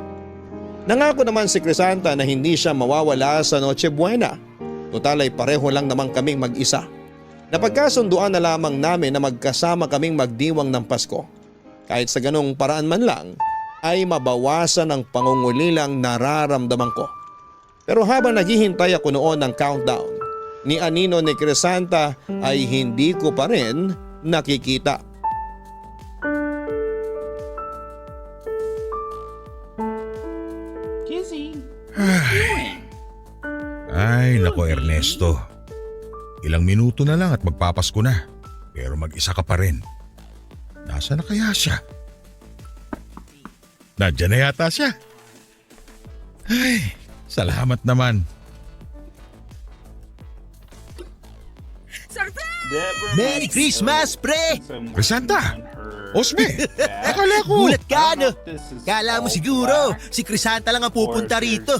Nangako naman si Crisanta na hindi siya mawawala sa Noche Buena. Total ay pareho lang naman kaming mag-isa. Napagkasunduan na lamang namin na magkasama kaming magdiwang ng Pasko. Kahit sa ganong paraan man lang ay mabawasan ang pangungulilang nararamdaman ko. Pero habang naghihintay ako noon ng countdown ni Anino ni Crisanta ay hindi ko pa rin nakikita. Ay, nako Ernesto. Ilang minuto na lang at magpapasko na. Pero mag-isa ka pa rin. Nasaan na kaya siya? Nandiyan na yata siya. Ay, salamat naman. Merry Christmas, pre! Crisanta! Osme! Akala ko! Gulat ka, no? Kala mo siguro, si Crisanta lang ang pupunta rito.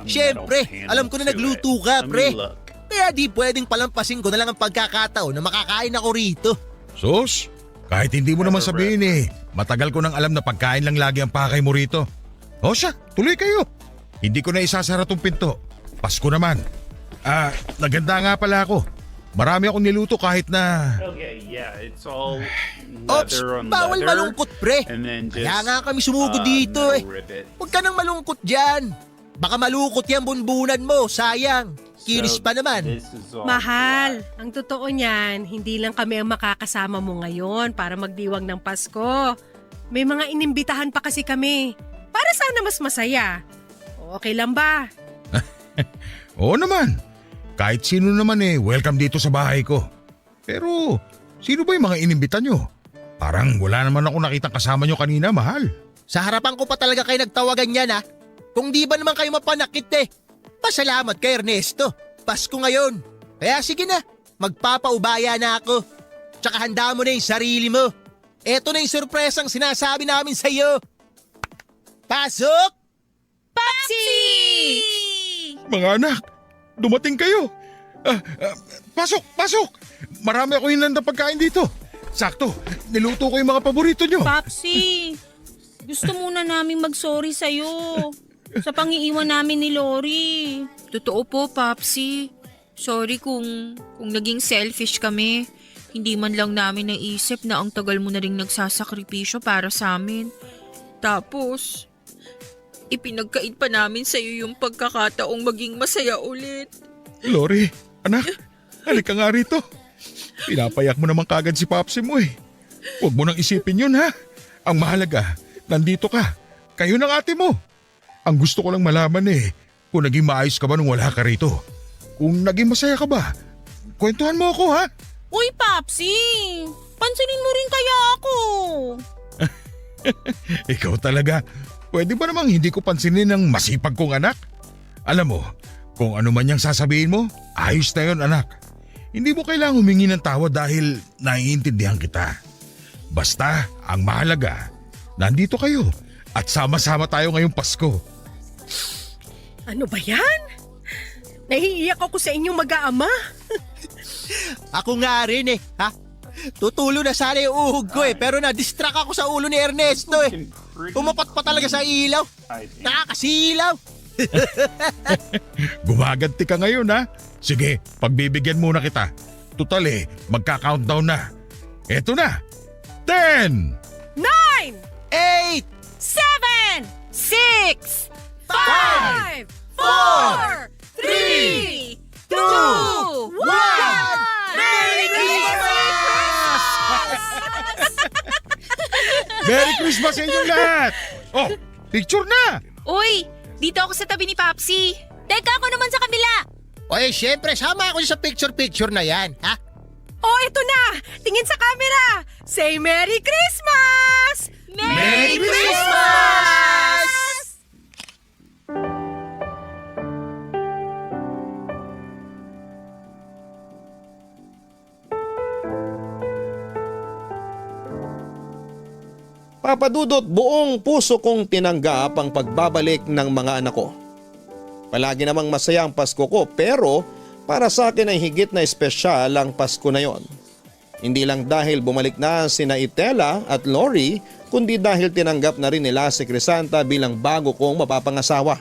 Siyempre, alam ko na nagluto ka, pre. Kaya di pwedeng palampasin ko na lang ang pagkakataon na makakain ako rito. Sus, kahit hindi mo naman sabihin matagal ko nang alam na pagkain lang lagi ang pakay mo rito. O siya, tuloy kayo. Hindi ko na isasara tong pinto. Pasko naman. Naganda nga pala ako. Marami akong niluto kahit na... Okay, yeah, it's all Ops, leather on bawal leather. malungkot, pre. And then just, Kaya nga kami sumugod dito no eh. ribbit. Huwag ka nang malungkot dyan. Baka malungkot yan bunbunan mo, sayang. Kinis pa naman. This is all Mahal, black. ang totoo niyan, hindi lang kami ang makakasama mo ngayon para magdiwang ng Pasko. May mga inimbitahan pa kasi kami. Para sana mas masaya. Okay lang ba? Oo naman. Kahit sino naman welcome dito sa bahay ko. Pero sino ba yung mga inimbita nyo? Parang wala naman ako nakitang kasama nyo kanina, mahal. Sa harapan ko pa talaga kayo nagtawagan yan, ha? Kung di ba naman kayo mapanakit Pasalamat kay Ernesto. Pasko ngayon. Kaya sige na, magpapaubaya na ako. Tsaka handa mo na yung sarili mo. Eto na yung surpresang sinasabi namin sa'yo. Pasok! Papsi! Mga anak, dumating kayo. Pasok, pasok. Marami ako hinanda pagkain dito. Sakto, niluto ko yung mga paborito nyo. Papsi, gusto muna naming mag-sorry sa'yo sa pangiiwan namin ni Lori. Totoo po, Papsi. Sorry kung naging selfish kami. Hindi man lang namin naisip na ang tagal mo na rin nagsasakripisyo para sa amin. Tapos, ipinagkait pa namin sa'yo yung pagkakataong maging masaya ulit. Lori, anak, halika nga rito. Pinapayak mo naman kagad si Papsi mo Huwag mo nang isipin yun ha. Ang mahalaga, nandito ka. Kayo ng ate mo. Ang gusto ko lang malaman kung naging maayos ka ba nung wala ka rito. Kung naging masaya ka ba, kwentuhan mo ako ha. Uy, Papsi, pansinin mo rin kaya ako. Ikaw talaga, pwede ba namang hindi ko pansinin ng masipag kong anak? Alam mo, kung ano man yung sasabihin mo, ayos na yun anak. Hindi mo kailangang humingi ng tawad dahil naiintindihan kita. Basta, ang mahalaga, nandito kayo at sama-sama tayo ngayong Pasko. Ano ba yan? Nahiiyak ako sa inyong mag-aama. Ako nga rin ha? Tutulo na sana yung uhog ko pero na-distract ako sa ulo ni Ernesto Tumapat pa talaga sa ilaw. Nakakasilaw. Gumaganti ka ngayon ha. Sige, pagbibigyan muna kita. Tutal magka-countdown na. Eto na. 10, 9, 8, 7, 6, 5, 4, 3, 2, 1. Merry Christmas! Merry Christmas sa inyong lahat! Oh, picture na! Uy, dito ako sa tabi ni Papsi. Teka, ako naman sa kabila. Oy, syempre, sama ako sa picture-picture na yan, ha? Oh, ito na! Tingin sa camera! Say Merry Christmas! Merry Christmas! Papa Dudut, buong puso kong tinanggap ang pagbabalik ng mga anak ko. Palagi namang masaya ang Pasko ko pero para sa akin ay higit na espesyal ang Pasko na yon. Hindi lang dahil bumalik na sina Itela at Lori kundi dahil tinanggap na rin nila si Crisanta bilang bago kong mapapangasawa.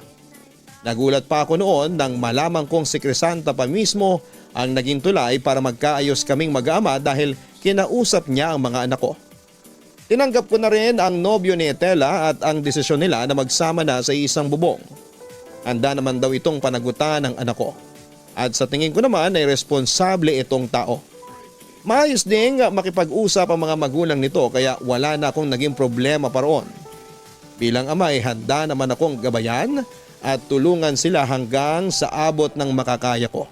Nagulat pa ako noon nang malaman kong si Crisanta pa mismo ang naging tulay para magkaayos kaming mag-ama dahil kinausap niya ang mga anak ko. Tinanggap ko na rin ang nobyo ni Etela at ang desisyon nila na magsama na sa isang bubong. Handa naman daw itong panagutan ng anak ko. At sa tingin ko naman ay responsable itong tao. Maayos ding makipag-usap ang mga magulang nito kaya wala na akong naging problema pa roon. Bilang ama ay handa naman akong gabayan at tulungan sila hanggang sa abot ng makakaya ko.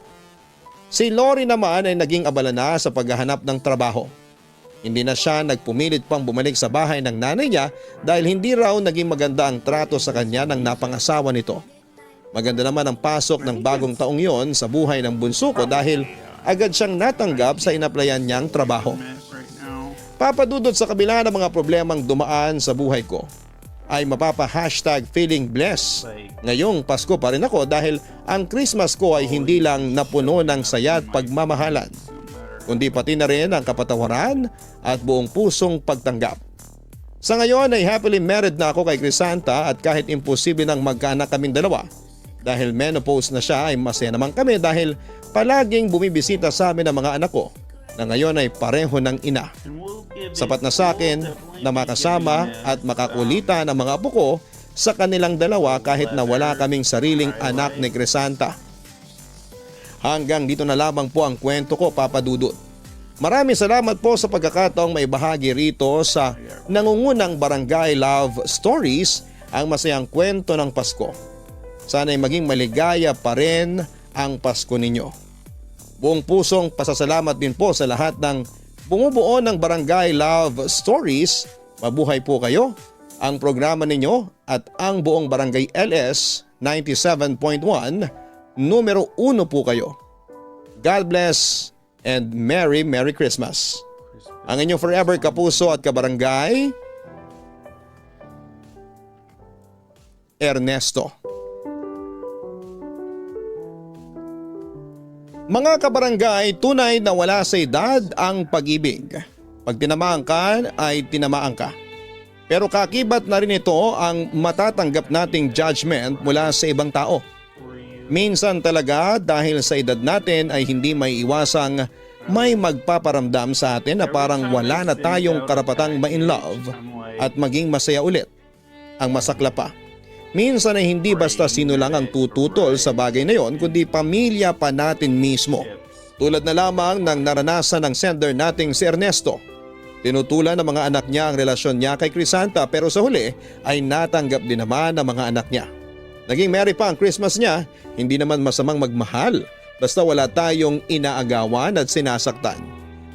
Si Lori naman ay naging abala na sa paghahanap ng trabaho. Hindi na siya nagpumilit pang bumalik sa bahay ng nanay niya dahil hindi raw naging maganda ang trato sa kanya ng napangasawa nito. Maganda naman ang pasok ng bagong taong yon sa buhay ng bunso ko dahil agad siyang natanggap sa inaplayan niyang trabaho. Papadudot sa kabila ng mga problemang dumaan sa buhay ko ay mapapa-hashtag feeling blessed. Ngayong Pasko pa rin ako dahil ang Christmas ko ay hindi lang napuno ng saya at pagmamahalan, kundi pati na rin ang kapatawaran at buong pusong pagtanggap. Sa ngayon ay happily married na ako kay Crisanta at kahit imposible nang magkaanak kaming dalawa, dahil menopause na siya ay masaya naman kami dahil palaging bumibisita sa amin ang mga anak ko na ngayon ay pareho ng ina. Sapat na sa akin na makasama at makakulitan ang mga apo ko sa kanilang dalawa kahit na wala kaming sariling anak ni Crisanta. Hanggang dito na lamang po ang kwento ko, Papa Dudut. Maraming salamat po sa pagkakataong may bahagi rito sa nangungunang Barangay Love Stories, ang masayang kwento ng Pasko. Sana'y maging maligaya pa rin ang Pasko ninyo. Buong pusong pasasalamat din po sa lahat ng bumubuo ng Barangay Love Stories. Mabuhay po kayo, ang programa ninyo at ang buong Barangay LS 97.1, numero 1 po kayo. God bless and Merry Christmas. Ang inyong forever kapuso at kabarangay, Ernesto. Mga kabarangay, tunay na wala sa edad ang pag-ibig. Pag tinamaan ka ay tinamaan ka. Pero kakibat na rin ito ang matatanggap nating judgment mula sa ibang tao. Minsan talaga dahil sa edad natin ay hindi may iwasang may magpaparamdam sa atin na parang wala na tayong karapatang ma-in love at maging masaya ulit. Ang masakla pa, minsan ay hindi basta sino lang ang tututol sa bagay na yon kundi pamilya pa natin mismo. Tulad na lamang ng naranasan ng sender nating si Ernesto. Tinutulan ng mga anak niya ang relasyon niya kay Crisanta pero sa huli ay natanggap din naman ng mga anak niya. Naging merry pa ang Christmas niya, hindi naman masamang magmahal basta wala tayong inaagawan at sinasaktan.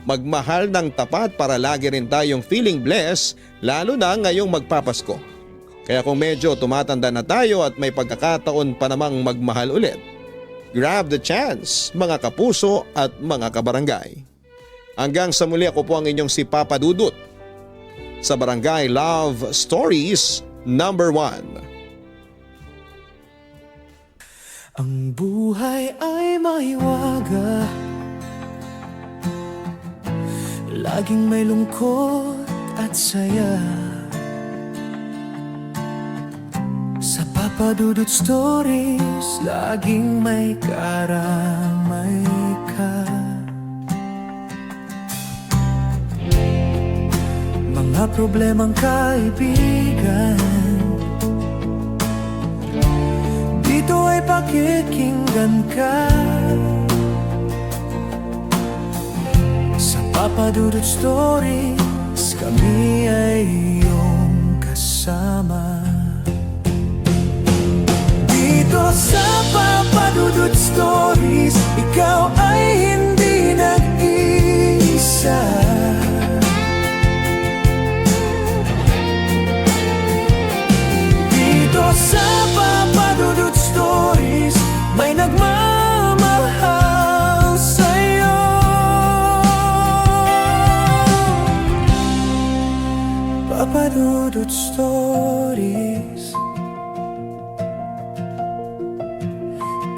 Magmahal ng tapat para lagi rin tayong feeling blessed lalo na ngayong magpapasko. Kaya kung medyo tumatanda na tayo at may pagkakataon pa namang magmahal ulit, grab the chance mga kapuso at mga kabarangay. Hanggang sa muli, ako po ang inyong si Papa Dudut sa Barangay Love Stories number 1. Ang buhay ay maiwaga, laging may lungkot at saya. Sa Papa Dudut Stories, laging may karamay ka. Mga problemang kaibigan, dito ay pakikinggan ka. Sa Papa Dudut Stories, kami ay iyong kasama. Dito sa Papa Dudut Stories, ikaw ay hindi nag-iisa. Sa Papa Dudut Stories, may nagmamahal sa'yo. Papa Dudut. Papadudod Stories.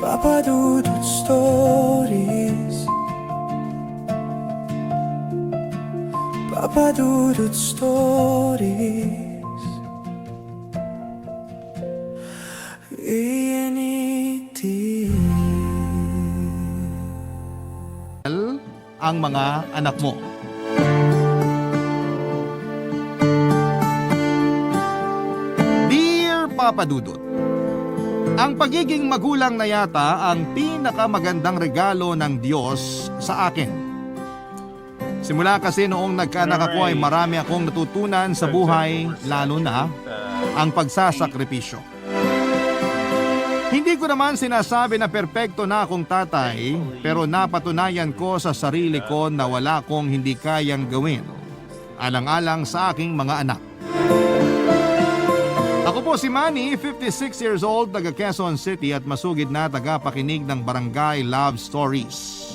Papadudod Stories. Papadudod Stories. Ang mga anak mo. Dear Papa Dudut, ang pagiging magulang na yata ang pinakamagandang regalo ng Diyos sa akin. Simula kasi noong nagkaanak ako ay marami akong natutunan sa buhay, lalo na ang pagsasakripisyo. Hindi ko naman sinasabi na perpekto na akong tatay, pero napatunayan ko sa sarili ko na wala akong hindi kayang gawin, alang-alang sa aking mga anak. Ako po si Manny, 56 years old, taga Quezon City at masugid na tagapakinig ng Barangay Love Stories.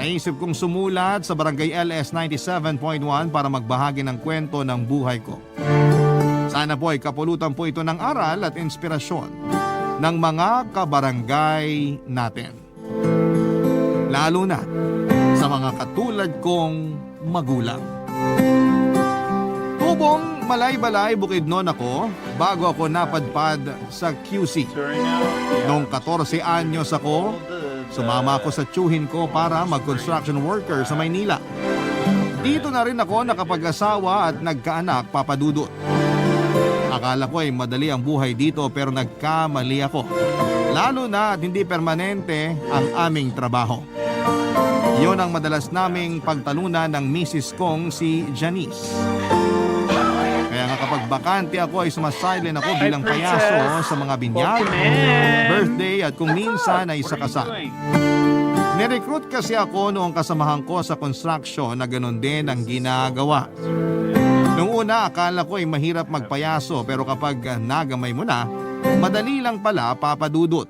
Naisip kong sumulat sa Barangay LS 97.1 para magbahagi ng kwento ng buhay ko. Sana po ay kapulutan po ito ng aral at inspirasyon ng mga kabarangay natin. Lalo na sa mga katulad kong magulang. Tubong Malay-Balay, Bukidnon ako bago ako napadpad sa QC. Noong 14 anyos ako, sumama ako sa tiyuhin ko para mag-construction worker sa Maynila. Dito na rin ako nakapag-asawa at nagkaanak, Papa Dudut. Akala ko ay madali ang buhay dito pero nagkamali ako. Lalo na at hindi permanente ang aming trabaho. Iyon ang madalas naming pagtalunan ng misis kong si Janice. Kaya nga kapag bakante ako ay sumasilent ako bilang payaso sa mga binyag, birthday at kung minsan ay sa kasal. Nirecruit kasi ako noong kasamahan ko sa construction na ganun din ang ginagawa. Noong una akala ko ay mahirap magpayaso pero kapag nagamay mo na, madali lang pala, Papa Dudut.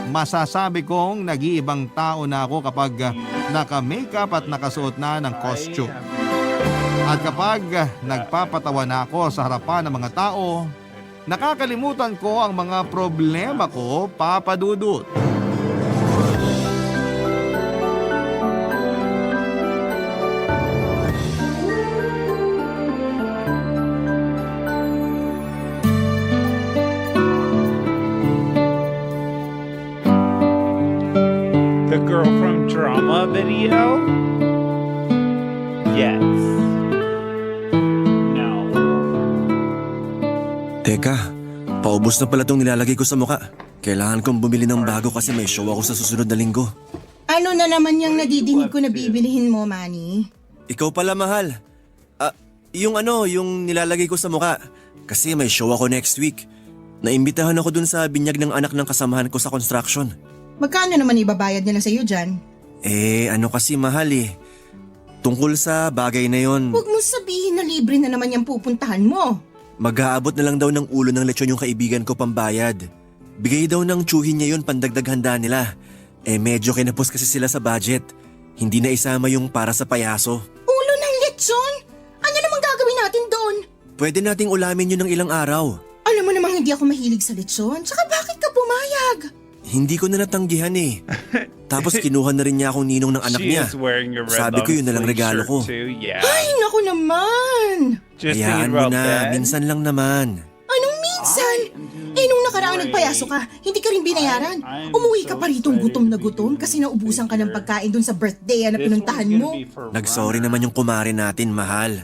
Masasabi kong nag-iibang tao na ako kapag naka-makeup at nakasuot na ng costume. At kapag nagpapatawa na ako sa harapan ng mga tao, nakakalimutan ko ang mga problema ko, Papa Dudut. The girl from drama video? Yes. No. Teka, paubos na pala tong nilalagay ko sa muka. Kailangan kong bumili ng bago kasi may show ako sa susunod na linggo. Ano na naman yung nadidinig ko na bibilihin mo, Manny? Ikaw pala, mahal. Yung nilalagay ko sa muka. Kasi may show ako next week. Naimbitahan ako dun sa binyag ng anak ng kasamahan ko sa construction. Magkano naman ibabayad nila sa'yo dyan? Kasi mahal eh. Tungkol sa bagay na yon, Huwag mo sabihin na libre na naman yung pupuntahan mo. mag-aabot na lang daw ng ulo ng lechon yung kaibigan ko pambayad. Bigay daw ng tsuhin niya yun pandagdag handa nila. Medyo kinapos kasi sila sa budget. Hindi na isama yung para sa payaso. Ulo ng lechon? Ano namang gagawin natin doon? Pwede nating ulamin yun ng ilang araw. Alam mo namang hindi ako mahilig sa lechon. Tsaka bakit ka pumayag? Hindi ko na natanggihan eh. Tapos kinuha na rin niya akong ninong ng anak niya. Sabi ko yun na lang regalo ko. Ay, naku naman! Hayaan mo na, minsan lang naman. Anong minsan? Nung nakaraang nagpayaso ka, hindi ka rin binayaran. Umuwi ka pa ritong gutom na gutom kasi naubusan ka ng pagkain dun sa birthday na pinuntahan mo. Nagsorry naman yung kumare natin, mahal.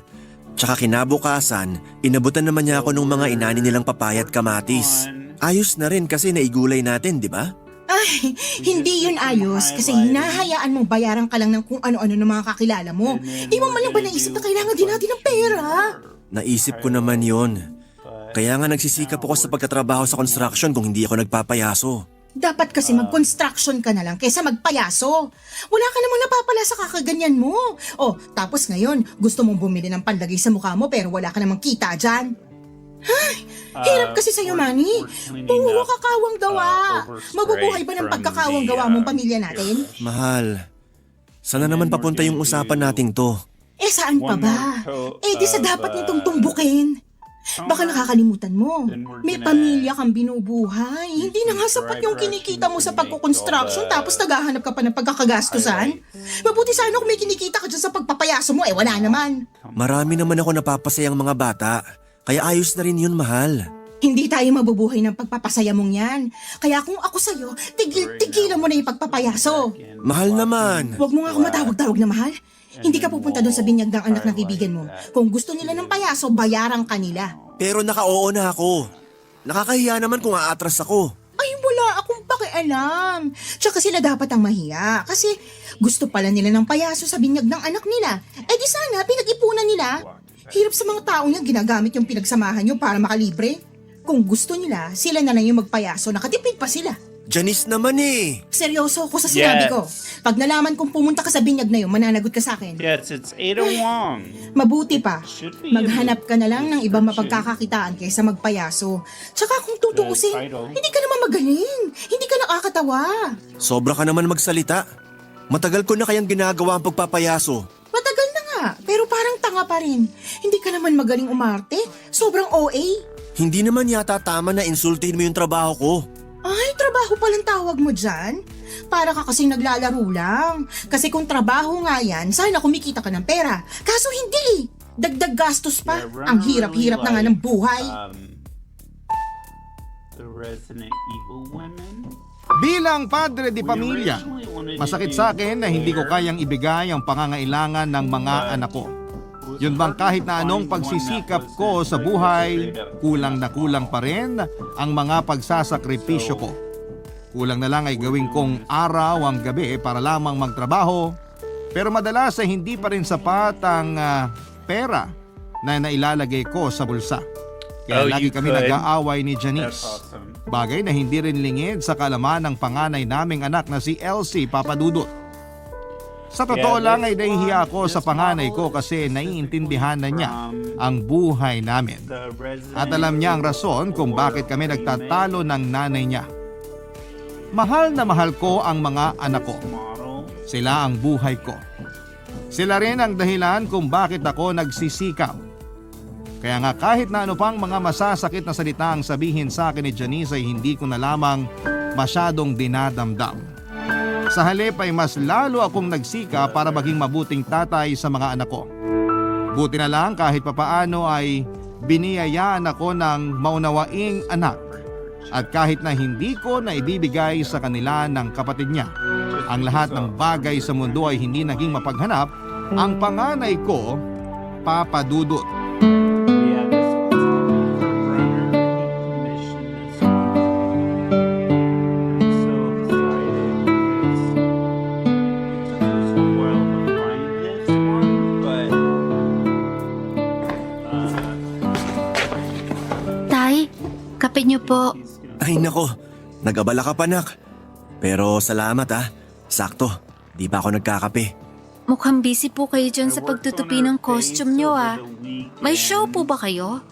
Tsaka kinabukasan, inabutan naman niya ako ng mga inani nilang papaya at kamatis. Ayos na rin kasi naigulay natin, di ba? Ay, hindi yun ayos kasi hinahayaan mong bayaran ka lang ng kung ano-ano ng mga kakilala mo. Di mo man lang ba naisip na kailangan din natin ng pera? Naisip ko naman yon. Kaya nga nagsisikap ako sa pagtatrabaho sa construction kung hindi ako nagpapayaso. Dapat kasi mag-construction ka na lang kaysa magpayaso. Wala ka namang napapala sa kakaganyan mo. Tapos ngayon, gusto mong bumili ng panlagay sa mukha mo pero wala ka namang kita dyan. Ay, hirap kasi sa'yo, Manny. Puro kakawang gawa. Mabubuhay ba ng pagkakawang gawa mong pamilya natin? Mahal, sana naman papunta yung usapan nating to. Eh saan pa ba? Eh di sa dapat nitong tumbukin. Baka nakakalimutan mo. May pamilya kang binubuhay. Hindi na nga sapat yung kinikita mo sa pagkukonstruction tapos naghahanap ka pa ng pagkakagastusan. Mabuti sana kung may kinikita ka dyan sa pagpapayaso mo. Eh wala naman. Marami naman ako napapasayang mga bata. Kaya ayos na rin yun, mahal. Hindi tayo mabubuhay ng pagpapasaya mong yan. Kaya kung ako sa'yo, tigilan mo na yung pagpapayaso. Mahal naman. Huwag mo nga ako matawag-tawag na mahal. Hindi ka pupunta doon sa binyag ng anak ng kaibigan mo. Kung gusto nila ng payaso, bayaran ka nila. Pero naka-oo na ako. Nakakahiya naman kung aatras ako. Ay, wala akong pakialam. Tsaka sila dapat ang mahiya. Kasi gusto pala nila ng payaso sa binyag ng anak nila. Eh di sana, pinag-ipunan nila. Hirap sa mga taong yan, ginagamit yung pinagsamahan nyo para makalibre. Kung gusto nila, sila na lang yung magpayaso. Nakatipid pa sila. Janice naman eh. Seryoso ako sa sinabi ko. Pag nalaman kong pumunta ka sa binyag na yun, mananagot ka sa akin. Yes, it's Ada Wong. Mabuti pa. Maghanap ka na lang ng ibang mapagkakakitaan kaysa magpayaso. Tsaka kung tutuusin, hindi ka naman magaling. Hindi ka nakakatawa. Sobra ka naman magsalita. Matagal ko na kayang ginagawa ang pagpapayaso. Matagal na nga, pero parang tanga pa rin. Hindi ka naman magaling umarte. Sobrang OA. Hindi naman yata tama na insultin mo yung trabaho ko. Ay, trabaho palang tawag mo dyan? Para ka kasing naglalaro lang. Kasi kung trabaho nga yan, sana kumikita ka ng pera. Kaso hindi. Dagdag gastos pa. Ang hirap-hirap na nga ng buhay. The Resident Evil women. Bilang padre di pamilya, masakit sa akin na hindi ko kayang ibigay ang pangangailangan ng mga anak ko. Yun bang kahit na anong pagsisikap ko sa buhay, kulang na kulang pa rin ang mga pagsasakripisyo ko. Kulang na lang ay gawin kong araw ang gabi para lamang magtrabaho, pero madalas ay hindi pa rin sapat ang pera na nailalagay ko sa bulsa. Kaya lagi kami nag-aaway ni Janice. Bagay na hindi rin lingid sa kalaman ng panganay naming anak na si Elsie Papadudot. Sa totoo lang ay nahihiya ako sa panganay ko kasi naiintindihan na niya ang buhay namin. At alam niya ang rason kung bakit kami nagtatalo ng nanay niya. Mahal na mahal ko ang mga anak ko. Sila ang buhay ko. Sila rin ang dahilan kung bakit ako nagsisikap. Kaya nga kahit na ano pang mga masasakit na salita ang sabihin sa akin ni Janice ay hindi ko na lamang masyadong dinadamdam. Sa halip ay mas lalo akong nagsika para maging mabuting tatay sa mga anak ko. Buti na lang kahit papaano ay biniyayaan ako ng maunawaing anak. At kahit na hindi ko na ibibigay sa kanila ng kapatid niya, ang lahat ng bagay sa mundo ay hindi naging mapaghanap, ang panganay ko, Papa Dudut. We have this runner mission this one. I'm so excited because it took us a while to find this one, but Tay, kape niyo po. Ay nako, nag-abala ka pa nak. Pero salamat sakto, di pa ako nagkakape. Mukhang busy po kayo dyan sa pagtutupi ng costume niyo May show po ba kayo?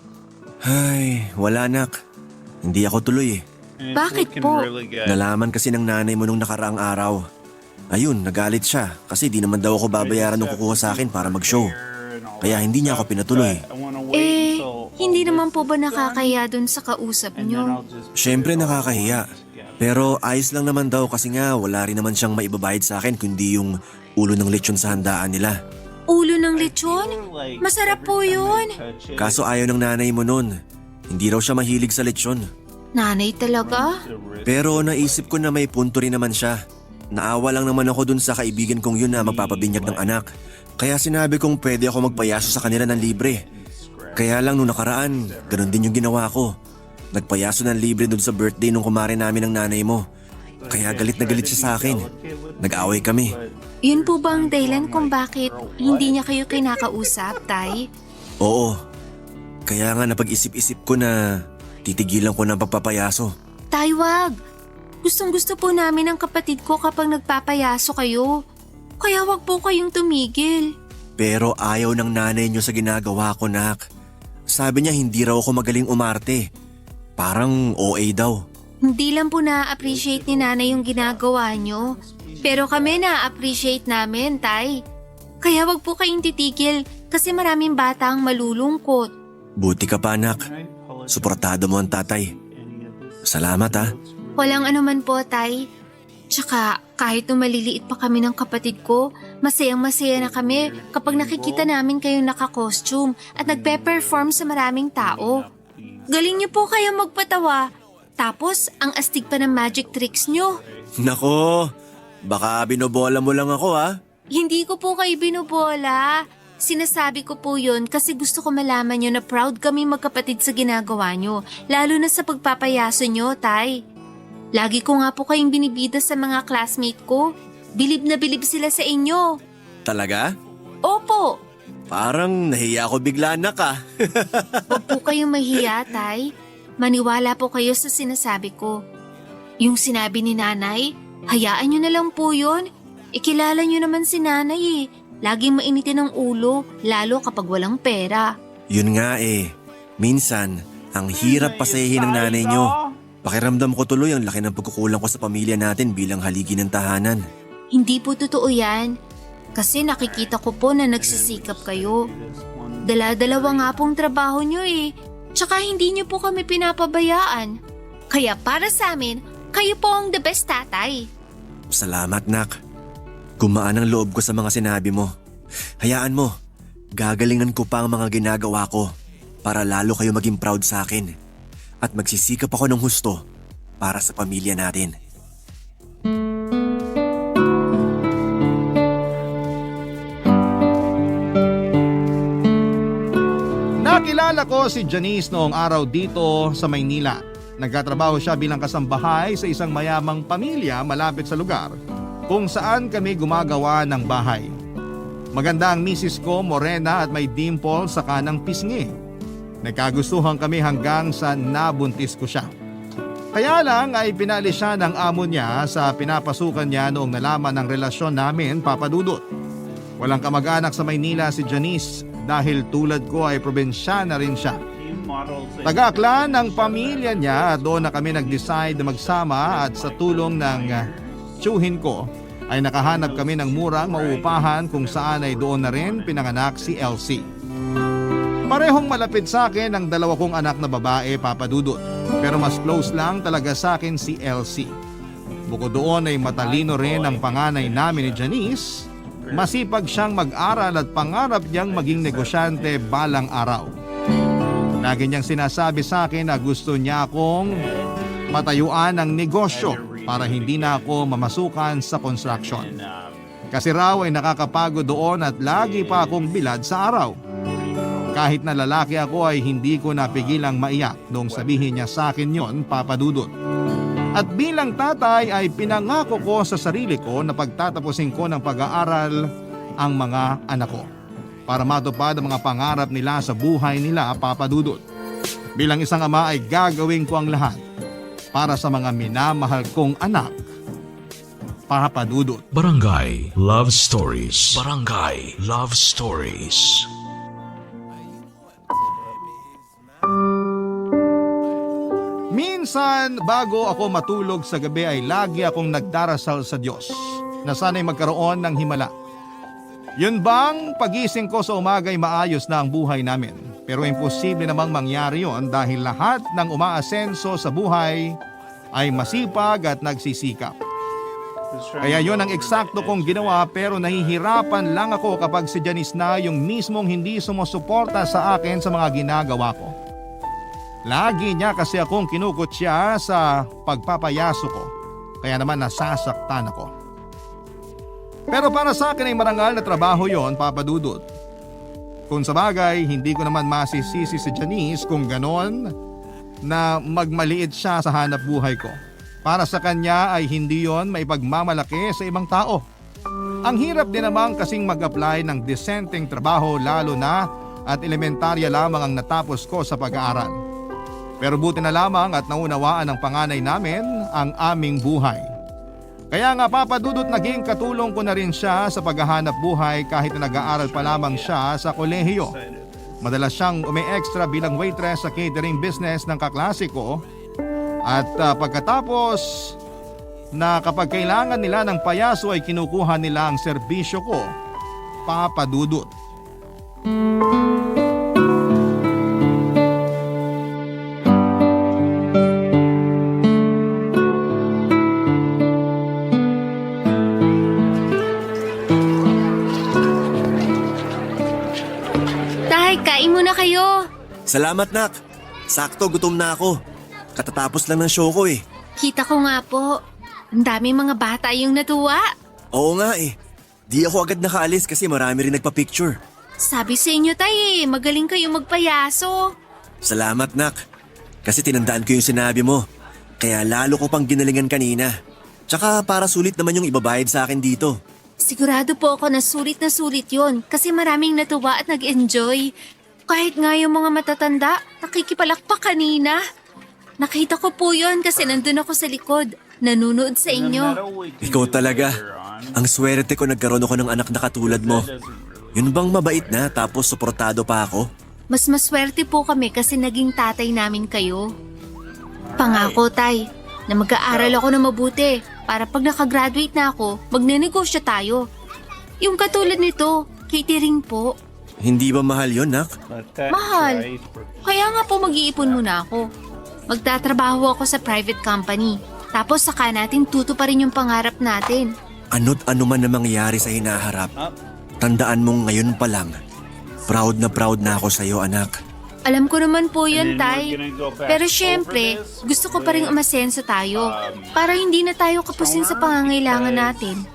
Ay, wala nak. Hindi ako tuloy Bakit po? Nalaman kasi ng nanay mo nung nakaraang araw. Ayun, nagalit siya kasi di naman daw ako babayaran ng kukuha sa akin para mag-show. Kaya hindi niya ako pinatuloy. Hindi naman po ba nakakahiya dun sa kausap niyo? Siyempre nakakahiya. Pero ayos lang naman daw kasi nga wala rin naman siyang maibabayad sa akin kundi yung ulo ng lechon sa handaan nila. Ulo ng lechon? Masarap po yun. Kaso ayaw ng nanay mo nun. Hindi raw siya mahilig sa lechon. Nanay talaga? Pero naisip ko na may punto rin naman siya. Naawa lang naman ako dun sa kaibigan kong yun na magpapabinyag ng anak. Kaya sinabi kong pwede ako magpayaso sa kanila ng libre. Kaya lang nung nakaraan, ganun din yung ginawa ko. Nagpayaso ng libre dun sa birthday nung kumare namin ng nanay mo. Kaya galit na galit siya sa akin. Nag-away kami. Yun po ba ang dahilan kung bakit hindi niya kayo kinakausap, Tay? Oo. Kaya nga napag-isip-isip ko na titigilan ko ng pagpapayaso. Tay, wag. Gustong-gusto po namin ang kapatid ko kapag nagpapayaso kayo. Kaya wag po kayong tumigil. Pero ayaw ng nanay niyo sa ginagawa ko, nak. Sabi niya hindi raw ako magaling umarte. Parang OA daw. Hindi lang po na-appreciate ni nanay yung ginagawa niyo. Pero kami na-appreciate namin, Tay. Kaya wag po kayong titigil kasi maraming bata ang malulungkot. Buti ka pa anak. Suportado mo ang tatay. Salamat ha. Walang anuman po, Tay. Tsaka kahit nung maliliit pa kami ng kapatid ko, masayang-masaya na kami kapag nakikita namin kayong naka-costume at nagpe-perform sa maraming tao. Galing niyo po kaya magpatawa. Tapos, ang astig pa ng magic tricks niyo. Nako, baka binobola mo lang ako ha. Hindi ko po kayo binubola. Sinasabi ko po yun kasi gusto ko malaman nyo na proud kami magkapatid sa ginagawa nyo, lalo na sa pagpapayaso nyo, Tay. Lagi ko nga po kayong binibida sa mga classmate ko. Bilib na bilib sila sa inyo. Talaga? Opo. Parang nahiya ako bigla anak ah. Huwag po kayong mahiya, Tay. Maniwala po kayo sa sinasabi ko. Yung sinabi ni Nanay, hayaan nyo na lang po yun. Ikilala nyo naman si Nanay eh. Laging mainitin ang ulo, lalo kapag walang pera. Yun nga eh. Minsan, ang hirap pasayahin ng nanay nyo. Pakiramdam ko tuloy ang laki ng pagkukulang ko sa pamilya natin bilang haligi ng tahanan. Hindi po totoo yan. Kasi nakikita ko po na nagsisikap kayo. Dala-dalawa nga pong trabaho nyo eh. Tsaka hindi nyo po kami pinapabayaan. Kaya para sa amin, kayo po ang the best tatay. Salamat, Nak. Gumaan ang loob ko sa mga sinabi mo. Hayaan mo, gagalingan ko pa ang mga ginagawa ko para lalo kayo maging proud sa akin. At magsisikap ako ng husto para sa pamilya natin. Nakilala ko si Janice noong araw dito sa Maynila. Nagkatrabaho siya bilang kasambahay sa isang mayamang pamilya malapit sa lugar kung saan kami gumagawa ng bahay. Maganda ang misis ko, morena at may dimple sa kanang pisngi. Nagkagustuhan kami hanggang sa nabuntis ko siya. Kaya lang ay pinali siya ng amo niya sa pinapasukan niya noong nalaman ng relasyon namin, Papa Dudut. Walang kamag-anak sa Maynila si Janice dahil tulad ko ay probinsyana rin siya. Taga-Aklan ng pamilya niya at doon na kami nag-decide na magsama at sa tulong ng tiyuhin ko ay nakahanap kami ng murang mauupahan kung saan ay doon na rin pinanganak si Elsie. Parehong malapit sa akin ang dalawa kong anak na babae, Papa Dudut. Pero mas close lang talaga sa akin si Elsie. Bukod doon ay matalino rin ang panganay namin ni Janice. Masipag siyang mag-aral at pangarap niyang maging negosyante balang araw. Lagi niyang sinasabi sa akin na gusto niya akong matayuan ng negosyo para hindi na ako mamasukan sa construction. Kasi raw ay nakakapagod doon at lagi pa akong bilad sa araw. Kahit na lalaki ako ay hindi ko napigilang maiyak noong sabihin niya sa akin yon, Papa Dudut. At bilang tatay ay pinangako ko sa sarili ko na pagtatapusin ko ng pag-aaral ang mga anak ko para matupad ang mga pangarap nila sa buhay nila, Papa Dudut. Bilang isang ama ay gagawin ko ang lahat para sa mga minamahal kong anak, Papa Dudut. Barangay Love Stories. Barangay Love Stories. Minsan bago ako matulog sa gabi ay lagi akong nagdarasal sa Diyos na sana'y magkaroon ng himala. Yun bang pagising ko sa umaga ay maayos na ang buhay namin. Pero imposible namang mangyari yon dahil lahat ng umaasenso sa buhay ay masipag at nagsisikap. Kaya yon ang eksakto kong ginawa pero nahihirapan lang ako kapag si Janice na yung mismong hindi sumusuporta sa akin sa mga ginagawa ko. Lagi niya kasi akong kinukutya sa pagpapayaso ko. Kaya naman nasasaktan ako. Pero para sa akin ay marangal na trabaho yon, Papa Dudut. Kung sa bagay, hindi ko naman masisisi si Janice kung ganon na magmaliit siya sa hanap buhay ko. Para sa kanya ay hindi yon maipagmamalaki sa ibang tao. Ang hirap din naman kasing mag-apply ng decenteng trabaho lalo na at elementarya lamang ang natapos ko sa pag-aaral. Pero buti na lamang at naunawaan ng panganay namin ang aming buhay. Kaya nga Papa Dudut, naging katulong ko na rin siya sa paghahanap buhay kahit na nag-aaral pa lamang siya sa kolehiyo. Madalas siyang umi-extra bilang waitress sa catering business ng kaklase ko. At pagkatapos na kapag kailangan nila ng payaso ay kinukuha nila ang serbisyo ko Papa Dudut. Tay, kain muna kayo. Salamat, Nak. Sakto, gutom na ako. Katatapos lang ng show ko eh. Kita ko nga po. Ang dami mga bata yung natuwa. Oo nga eh. Di ako agad nakaalis kasi marami rin nagpa-picture. Sabi sa inyo, tay, magaling kayo magpayaso. Salamat, Nak. Kasi tinandaan ko yung sinabi mo. Kaya lalo ko pang ginalingan kanina. Tsaka para sulit naman yung ibabayad sa akin dito. Sigurado po ako na sulit yon kasi maraming natuwa at nag-enjoy. Kahit nga yung mga matatanda, nakikipalakpak kanina. Nakita ko po yun kasi nandun ako sa likod, nanunood sa inyo. Ikaw talaga. Ang swerte ko nagkaroon ako ng anak na katulad mo. Yun bang mabait na tapos suportado pa ako? Mas maswerte po kami kasi naging tatay namin kayo. Pangako, tay, na mag-aaral ako na mabuti para pag nakagraduate na ako, magnenegosyo tayo. Yung katulad nito, catering po. Hindi ba mahal yun, Nak? Mahal. Kaya nga po mag-iipon muna ako. Magtatrabaho ako sa private company. Tapos saka natin tutuparin yung pangarap natin. Ano't ano man na mangyari sa hinaharap, tandaan mong ngayon pa lang, proud na ako sa'yo, anak. Alam ko naman po yun, tay. Pero syempre, gusto ko pa rin umasenso tayo para hindi na tayo kapusin sa pangangailangan natin.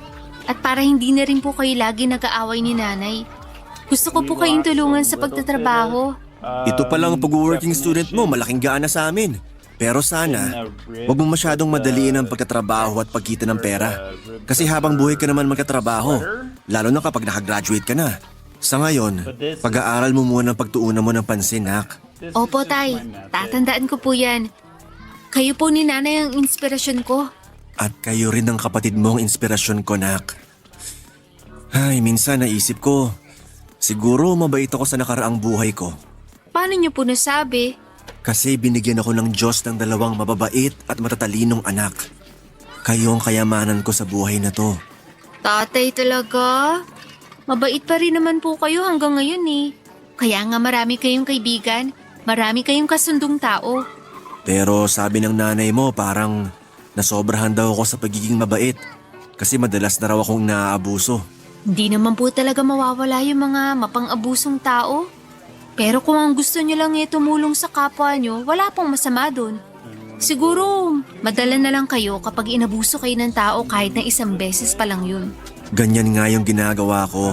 At para hindi na rin po kayo lagi nag-aaway ni nanay. Gusto ko po kayong tulungan sa pagtatrabaho. Ito pa lang ang pag-working student mo, malaking gaana sa amin. Pero sana, wag mo masyadong madaliin ang pagtatrabaho at pagkita ng pera. Kasi habang buhay ka naman magkatrabaho, lalo na kapag nakagraduate ka na. Sa ngayon, pag-aaral mo muna ang pagtuunan mo ng pansin, Nak. Opo, tay. Tatandaan ko po yan. Kayo po ni nanay ang inspirasyon ko. At kayo rin ang kapatid mo ang inspirasyon ko, Nak. Ay, minsan naisip ko, siguro mabait ako sa nakaraang buhay ko. Paano niyo po nasabi? Kasi binigyan ako ng Diyos ng dalawang mababait at matatalinong anak. Kayo ang kayamanan ko sa buhay na to. Tatay talaga? Mabait pa rin naman po kayo hanggang ngayon eh. Kaya nga marami kayong kaibigan, marami kayong kasundong tao. Pero sabi ng nanay mo parang nasobrahan daw ako sa pagiging mabait. Kasi madalas na raw akong naaabuso. Hindi naman po talaga mawawala yung mga mapang-abusong tao. Pero kung ang gusto nyo lang tumulong sa kapwa nyo, wala pong masama dun. Siguro, madala na lang kayo kapag inabuso kayo ng tao kahit na isang beses pa lang yun. Ganyan nga yung ginagawa ko.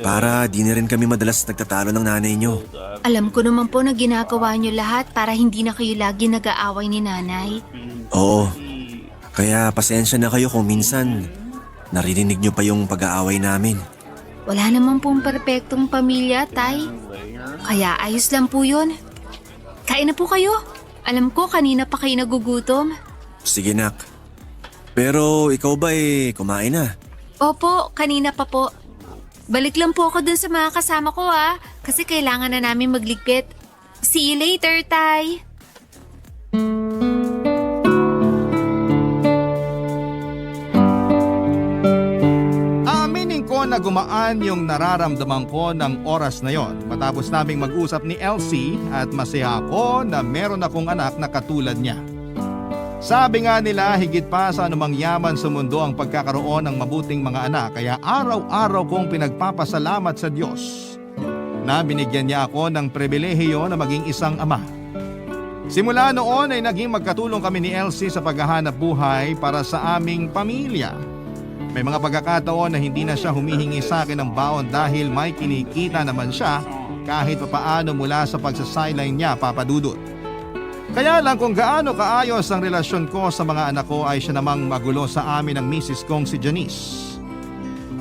Para di na rin kami madalas nagtatalo ng nanay nyo. Alam ko naman po na ginagawa nyo lahat para hindi na kayo lagi nag-aaway ni nanay. Oo. Kaya pasensya na kayo kung minsan naririnig nyo pa yung pag-aaway namin. Wala naman pong perpektong pamilya, tay. Kaya ayos lang po yun. Kain na po kayo. Alam ko kanina pa kayo nagugutom. Sige, Nak. Pero ikaw ba kumain na? Opo, kanina pa po. Balik lang po ako dun sa mga kasama ko kasi kailangan na namin magligpit. See you later, tay. Aminin ko na gumaan yung nararamdaman ko ng oras na yon matapos naming mag-usap ni Elsie at masaya ako na meron akong anak na katulad niya. Sabi nga nila higit pa sa anumang yaman sa mundo ang pagkakaroon ng mabuting mga anak kaya araw-araw kong pinagpapasalamat sa Diyos na binigyan niya ako ng pribilehiyo na maging isang ama. Simula noon ay naging magkatulong kami ni Elsie sa paghahanap buhay para sa aming pamilya. May mga pagkakataon na hindi na siya humihingi sa akin ng baon dahil may kinikita naman siya kahit papaano mula sa pagsasideline niya, Papa Dudut. Kaya lang kung gaano kaayos ang relasyon ko sa mga anak ko ay siya namang magulo sa amin ng misis kong si Janice.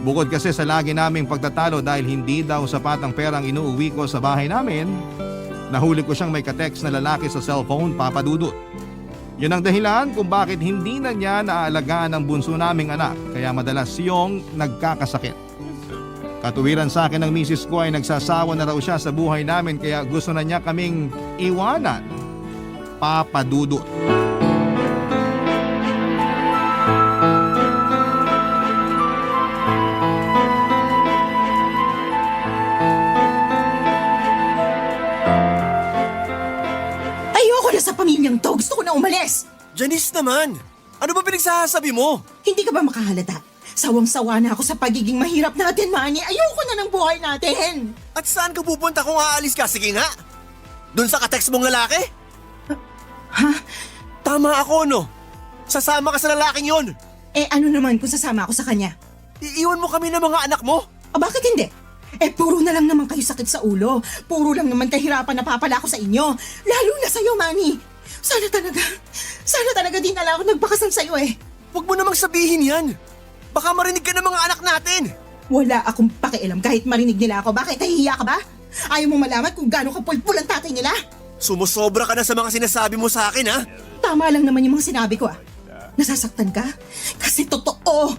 Bukod kasi sa lagi naming pagtatalo dahil hindi daw sapat ang perang inuuwi ko sa bahay namin, nahuli ko siyang may ka-text na lalaki sa cellphone, Papa Dudut. Yun ang dahilan kung bakit hindi na niya naaalagaan ang bunso naming anak kaya madalas siyong nagkakasakit. Katuwiran sa akin ng misis ko ay nagsasawa na raw siya sa buhay namin kaya gusto na niya kaming iwanan, Papa Dudut. na sa pamilyang to. Gusto ko na umalis. Janice naman! Ano ba pinagsasabi mo? Hindi ka ba makahalata? Sawang-sawa na ako sa pagiging mahirap natin, Manny. Ayoko na ng buhay natin. At saan ka pupunta kung aalis ka? Sige nga! Doon sa katext mong lalaki? Ha? Tama ako, no? Sasama ka sa lalaking yon. Eh ano naman kung sasama ako sa kanya? Iiwan mo kami ng mga anak mo? O bakit hindi? Eh puro na lang naman kayo sakit sa ulo. Puro lang naman kahirapan na papala ko sa inyo. Lalo na sa'yo, Manny. Sana talaga din na lang ako nagpakasal sa'yo eh. Huwag mo namang sabihin yan. Baka marinig ka ng mga anak natin. Wala akong pakialam kahit marinig nila ako. Bakit? Nahihiya ka ba? Ayaw mo malaman kung gaano kapulpul ang tatay nila? Sumusobra ka na sa mga sinasabi mo sa akin, ha? Tama lang naman yung mga sinabi ko ah. Nasasaktan ka? Kasi totoo.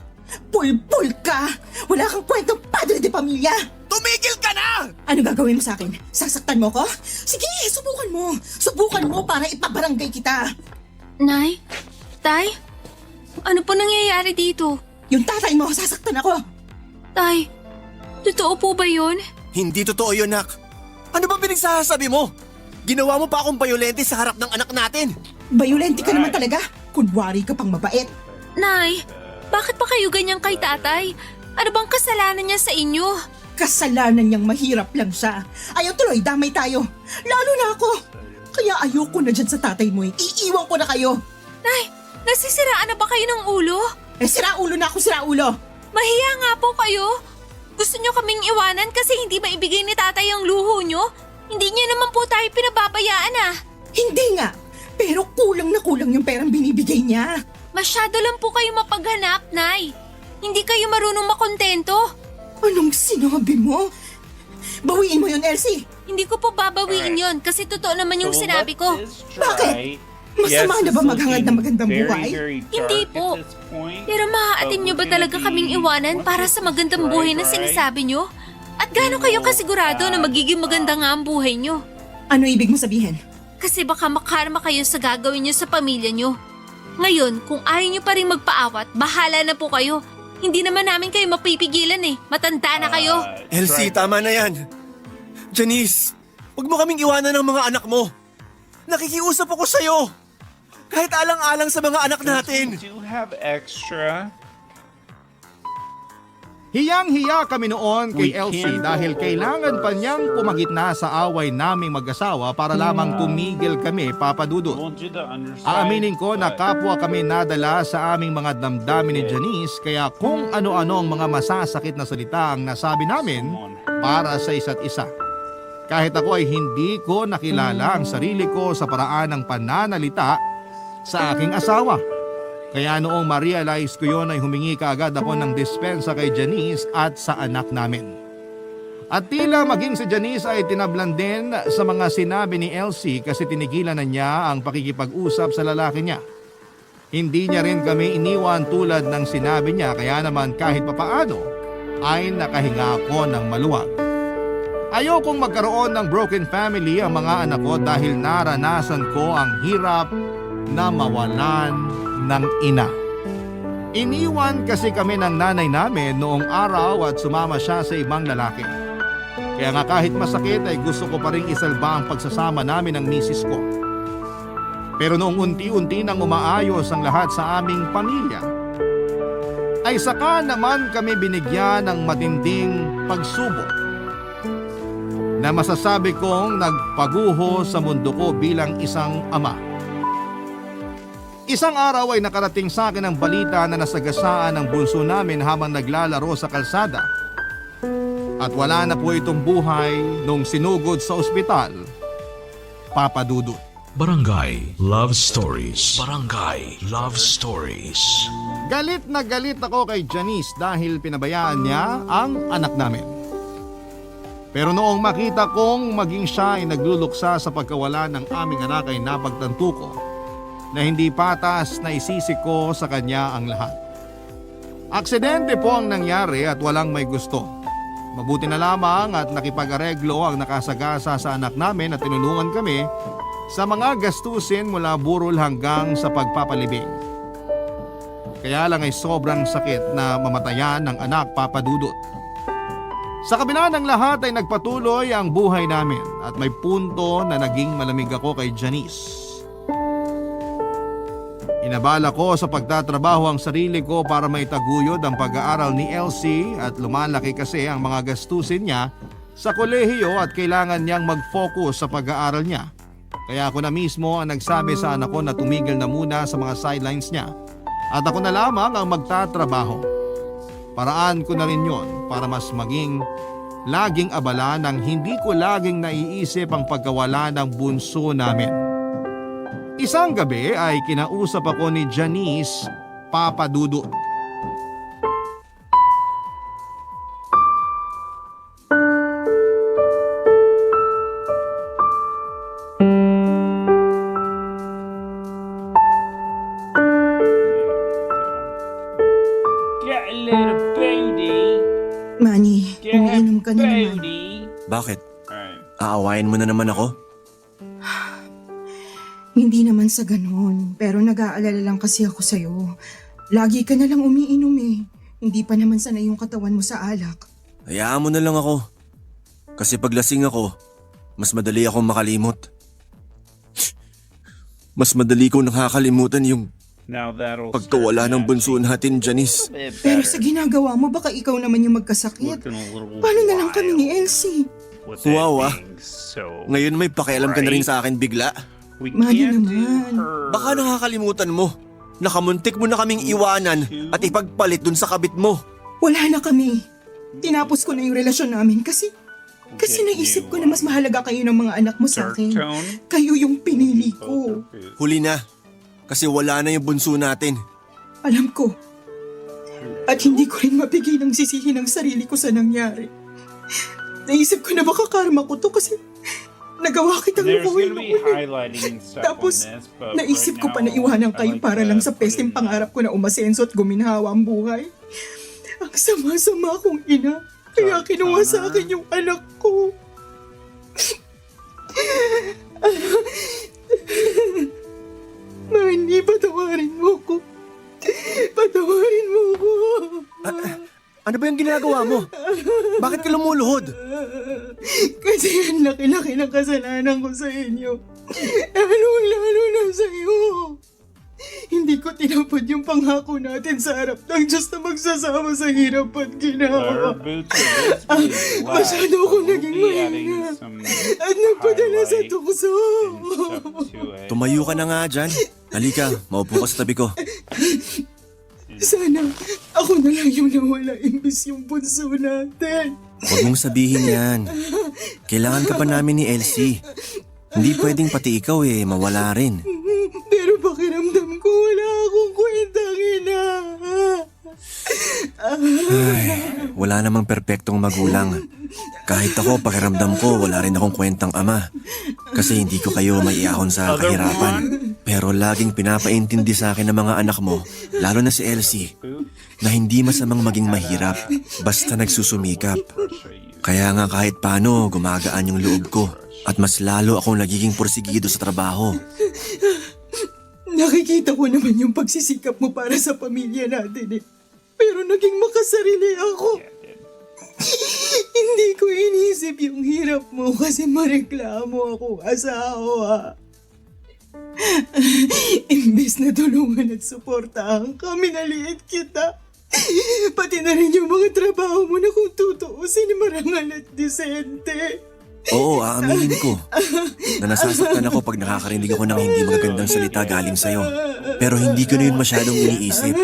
Pulpul ka. Wala kang kwentang padre de pamilya. Tumigil ka na! Ano gagawin mo sa akin? Sasaktan mo ko? Sige, subukan mo. Subukan mo para ipabarangay kita. Nay? Tay? Ano po nangyayari dito? Yung tatay mo, sasaktan ako. Tay, totoo po ba yun? Hindi totoo yun, Nak. Ano ba pinagsasabi mo? Ginawa mo pa akong bayolente sa harap ng anak natin. Bayolente ka naman talaga. Kunwari ka pang mabait. Nay, bakit pa kayo ganyan kay tatay? Ano bang kasalanan niya sa inyo? Kasalanan niyang mahirap lang siya. Ayaw tuloy, damay tayo. Lalo na ako. Kaya ayoko na dyan sa tatay mo eh. Iiwan ko na kayo. Nay, nasisiraan na ba kayo ng ulo? Eh sira ulo na ako, sira ulo. Mahiya nga po kayo. Gusto niyo kaming iwanan kasi hindi maibigay ni tatay ang luho niyo? Hindi niya naman po tayo pinababayaan ah. Hindi nga. Pero kulang na kulang yung perang binibigay niya. Masyado lang po kayo mapaghanap, Nay. Hindi kayo marunong makontento. Anong sinabi mo? Bawiin mo yun, Elsie. Hindi ko po babawiin yon kasi totoo naman yung sinabi ko. Bakit? Masama na ba maghangad ng magandang buhay? Hindi po. Pero maaatin niyo ba talaga kaming iwanan para sa magandang buhay na sinasabi niyo? At gaano kayo kasigurado na magiging maganda nga ang buhay niyo? Ano ibig mo sabihin? Kasi baka makarma kayo sa gagawin niyo sa pamilya niyo. Ngayon, kung ayaw niyo pa rin magpaawat, bahala na po kayo. Hindi naman namin kayo mapipigilan eh. Matanda na kayo. Elsie, tama na yan. Janice, huwag mo kaming iwanan ng mga anak mo. Nakikiusap ako sa'yo. Kahit alang-alang sa mga anak natin. Do you have extra? Hiyang-hiya kami noon kay We Elsie can't dahil go kailangan pa niyang pumagitna sa away naming mag-asawa para lamang tumigil kami, Papa Dudut. We'll do the underside. Aaminin ko na but kapwa kami nadala sa aming mga damdamin ni Janice kaya kung ano-ano ang mga masasakit na salita ang nasabi namin para sa isa't isa. Kahit ako ay hindi ko nakilala ang sarili ko sa paraan ng pananalita sa aking asawa. Kaya noong ma-realize ko yun ay humingi kaagad ako ng dispensa kay Janice at sa anak namin. At tila maging si Janice ay tinablan din sa mga sinabi ni Elsie kasi tinigilan na niya ang pakikipag-usap sa lalaki niya. Hindi niya rin kami iniwan tulad ng sinabi niya kaya naman kahit papaano ay nakahinga ako ng maluwag. Ayokong magkaroon ng broken family ang mga anak ko dahil naranasan ko ang hirap na mawalan ng ina. Iniwan kasi kami ng nanay namin noong araw at sumama siya sa ibang lalaki. Kaya nga kahit masakit ay gusto ko pa rin isalba ang pagsasama namin ng misis ko. Pero noong unti-unti nang umaayos ang lahat sa aming pamilya, ay saka naman kami binigyan ng matinding pagsubok na masasabi kong nagpaguho sa mundo ko bilang isang ama. Isang araw ay nakarating sa akin ang balita na nasagasaan ang bunso namin habang naglalaro sa kalsada. At wala na po itong buhay nung sinugod sa ospital, Papa Dudut. Barangay Love Stories. Barangay Love Stories. Galit na galit ako kay Janice dahil pinabayaan niya ang anak namin. Pero noong makita kong maging siya ay nagluluksa sa pagkawala ng aming anak ay napagtanto ko na hindi patas na isisi ko sa kanya ang lahat. Aksidente po ang nangyari at walang may gusto. Mabuti na lamang at nakipag-areglo ang nakasagasa sa anak namin at tinulungan kami sa mga gastusin mula burol hanggang sa pagpapalibing. Kaya lang ay sobrang sakit na mamatayan ng anak, Papa Dudut. Sa kabila ng lahat ay nagpatuloy ang buhay namin at may punto na naging malamig ako kay Janice. Inabala ko sa pagtatrabaho ang sarili ko para maitaguyod ang pag-aaral ni Elsie at lumalaki kasi ang mga gastusin niya sa kolehiyo at kailangan niyang mag-focus sa pag-aaral niya. Kaya ako na mismo ang nagsabi sa anak ko na tumigil na muna sa mga sidelines niya at ako na lamang ang magtatrabaho. Paraan ko na rin yon para mas maging laging abala nang hindi ko laging naiisip ang pagkawala ng bunso namin. Isang gabi ay kinausap ako ni Janice, Papa Dudut. Get a little baby. Manny, umiinom ka na naman. Bakit? Alright. Aawayin mo na naman ako? Hindi naman sa ganun, pero nag-aalala lang kasi ako sa'yo. Lagi ka na lang umiinom eh. Hindi pa naman sanay yung katawan mo sa alak. Hayaan mo na lang ako. Kasi pag lasing ako, mas madali akong makalimot. Mas madali kong nakakalimutan yung Now that'll pagkawala ng bunso natin, Janice. Pero sa ginagawa mo, baka ikaw naman yung magkasakit. Paano na lang kami ni Elsie? Wow ah. Ngayon may pakialam ka na rin sa akin bigla. Manny naman. Baka nakakalimutan mo. Nakamuntik mo na kaming iwanan at ipagpalit dun sa kabit mo. Wala na kami. Tinapos ko na yung relasyon namin kasi naisip ko na mas mahalaga kayo ng mga anak mo sa akin. Kayo yung pinili ko. Huli na. Kasi wala na yung bunso natin. Alam ko. At hindi ko rin mapigilang sisihin ang sarili ko sa nangyari. Naisip ko na baka karma ko to kasi nagawa kitang lukuhin noon. Tapos, naisip ko pa na iwanan kayo para lang sa pesteng pangarap ko na umasenso at guminhawa ang buhay. Ang sama-sama kong ina. Kaya kinuha sa akin yung anak ko. Manny, patawarin mo ko. Patawarin mo ko. Ano ba yung ginagawa mo? Bakit ka lumuluhod? Kasi ang laki-laki ng kasalanan ko sa inyo. Lalo na sa iyo. Hindi ko tinapod yung pangako natin sa harap ng Diyos na magsasama sa hirap at ginawa. Masyado akong naging mahina at nagpadala sa tukso. Tumayo ka na nga dyan. Halika, maupo ka sa tabi ko. Sana ako na lang yung nawala imbis yung bunso natin. Huwag mong sabihin yan. Kailangan ka pa namin ni Elsie. Hindi pwedeng pati ikaw mawala rin. Pero pakiramdam ko wala akong kwentang ina. Ay, wala namang perpektong magulang. Kahit ako, pakiramdam ko, wala rin akong kwentang ama. Kasi hindi ko kayo maiahon sa kahirapan. Pero laging pinapaintindi sa akin ng mga anak mo, lalo na si Elsie, na hindi masamang maging mahirap basta nagsusumikap. Kaya nga kahit paano, gumagaan yung loob ko. At mas lalo akong nagiging porsigido sa trabaho. Nakikita ko naman yung pagsisikap mo para sa pamilya natin eh. Pero naging makasarili ako. Hindi ko inisip yung hirap mo kasi mareklamo ako asawa. Imbes na tulungan at suportahan kami, naliit kita. Pati na rin yung mga trabaho mo na kung tutuusin marangal at disente. Oo, aaminin ko na nasasaktan ako pag nakakarinig ako ng hindi magagandang salita galing sa'yo. Pero hindi ko na yun masyadong iniisip.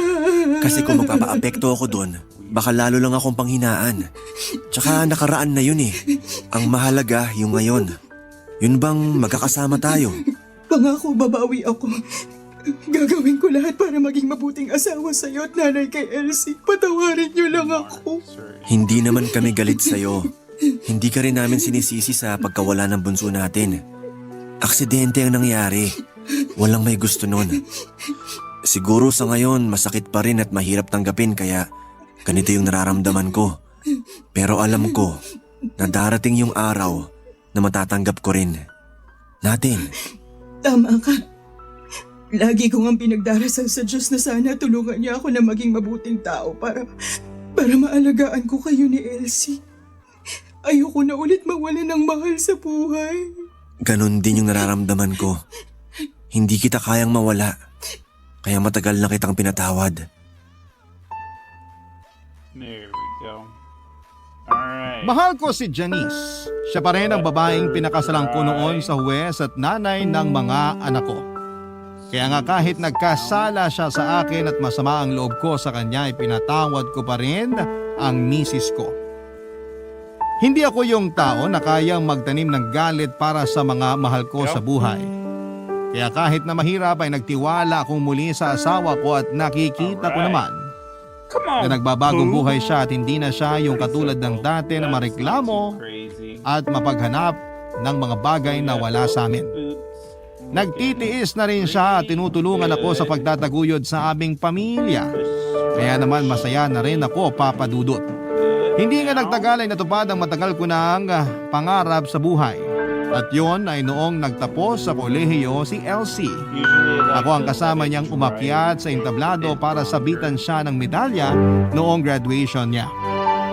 Kasi kung magpapaapekto ako doon, baka lalo lang akong panghinaan. Tsaka nakaraan na yun eh. Ang mahalaga yung ngayon. Yun bang magkakasama tayo? Pangako, babawi ako. Gagawin ko lahat para maging mabuting asawa sa'yo at nanay kay Elsie. Patawarin niyo lang ako. Hindi naman kami galit sa'yo. Hindi ka rin namin sinisisi sa pagkawala ng bunso natin. Aksidente ang nangyari. Walang may gusto nun. Siguro sa ngayon masakit pa rin at mahirap tanggapin kaya ganito yung nararamdaman ko. Pero alam ko na darating yung araw na matatanggap ko rin. Natin. Tama ka. Lagi ko ang pinagdarasal sa Diyos na sana tulungan niya ako na maging mabuting tao para maalagaan ko kayo ni Elsie. Ayoko na ulit mawala ng mahal sa buhay. Ganon din yung nararamdaman ko. Hindi kita kayang mawala. Kaya matagal na kitang pinatawad. There we go. Alright. Mahal ko si Janice. Siya pa rin ang babaeng pinakasalan ko noon sa huwes at nanay ng mga anak ko. Kaya nga kahit nagkasala siya sa akin at masama ang loob ko sa kanya, ipinatawad ko pa rin ang misis ko. Hindi ako yung tao na kayang magtanim ng galit para sa mga mahal ko sa buhay. Kaya kahit na mahirap ay nagtiwala akong muli sa asawa ko at nakikita ko naman na nagbabagong buhay siya at hindi na siya yung katulad ng dati na mareklamo at mapaghanap ng mga bagay na wala sa amin. Nagtitiis na rin siya at tinutulungan ako sa pagtataguyod sa aming pamilya. Kaya naman masaya na rin ako, Papa Dudut. Hindi nga nagtagal ay natupad ang matagal ko ng pangarap sa buhay. At yon ay noong nagtapos sa kolehiyo si Elsie. Ako ang kasama niyang umakyat sa entablado para sabitan siya ng medalya noong graduation niya.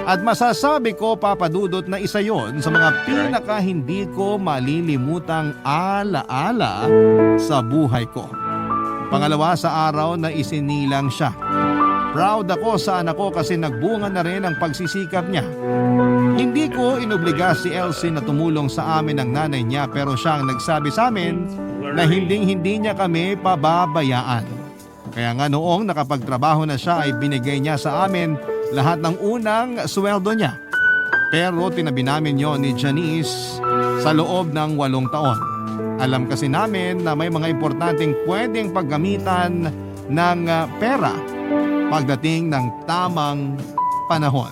At masasabi ko, Papa Dudut, na isa yon sa mga pinaka hindi ko malilimutang alaala sa buhay ko. Pangalawa sa araw na isinilang siya. Proud ako sa anak ko kasi nagbunga na rin ang pagsisikap niya. Hindi ko inobliga si Elsie na tumulong sa amin ng nanay niya pero siya ang nagsabi sa amin na hindi niya kami pababayaan. Kaya nga noong nakapagtrabaho na siya ay binigay niya sa amin lahat ng unang sweldo niya. Pero tinabi namin yon ni Janice sa loob ng 8 taon. Alam kasi namin na may mga importanteng pwedeng paggamitan ng pera pagdating ng tamang panahon.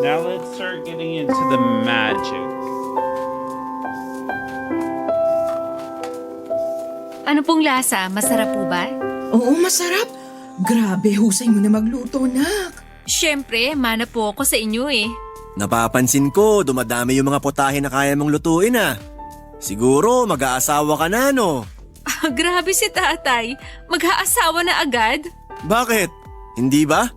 Now let's start getting into the magic. Ano pong lasa? Masarap po ba? Oo, masarap. Grabe, husay mo na magluto, nak. Siyempre, mana po ako sa inyo eh. Napapansin ko, dumadami yung mga putahe na kaya mong lutuin ah. Siguro mag-aasawa ka na no? Grabe si tatay. Mag-aasawa na agad? Bakit? Hindi ba?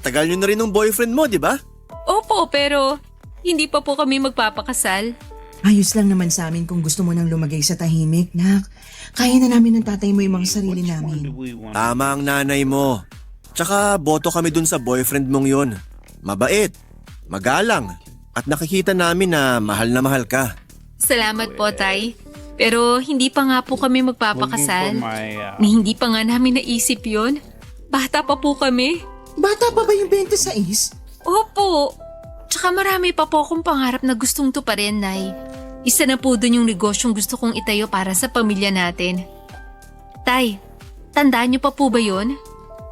Tagal nyo na rin ng boyfriend mo, di ba? Opo, pero hindi pa po kami magpapakasal. Ayos lang naman sa amin kung gusto mo nang lumagay sa tahimik, nak. Kaya na namin ng tatay mo yung mga sarili namin. Tama ang nanay mo. Tsaka boto kami dun sa boyfriend mong yun. Mabait, magalang, at nakikita namin na mahal ka. Salamat po, tay. Pero hindi pa nga po kami magpapakasal. Ni hindi pa nga namin naisip yon. Bata pa po kami. Bata pa ba yung 26? Opo. Tsaka marami pa po akong pangarap na gustong tuparin, Nay. Isa na po dun yung negosyong gusto kong itayo para sa pamilya natin. Tay, tandaan niyo pa po ba yun?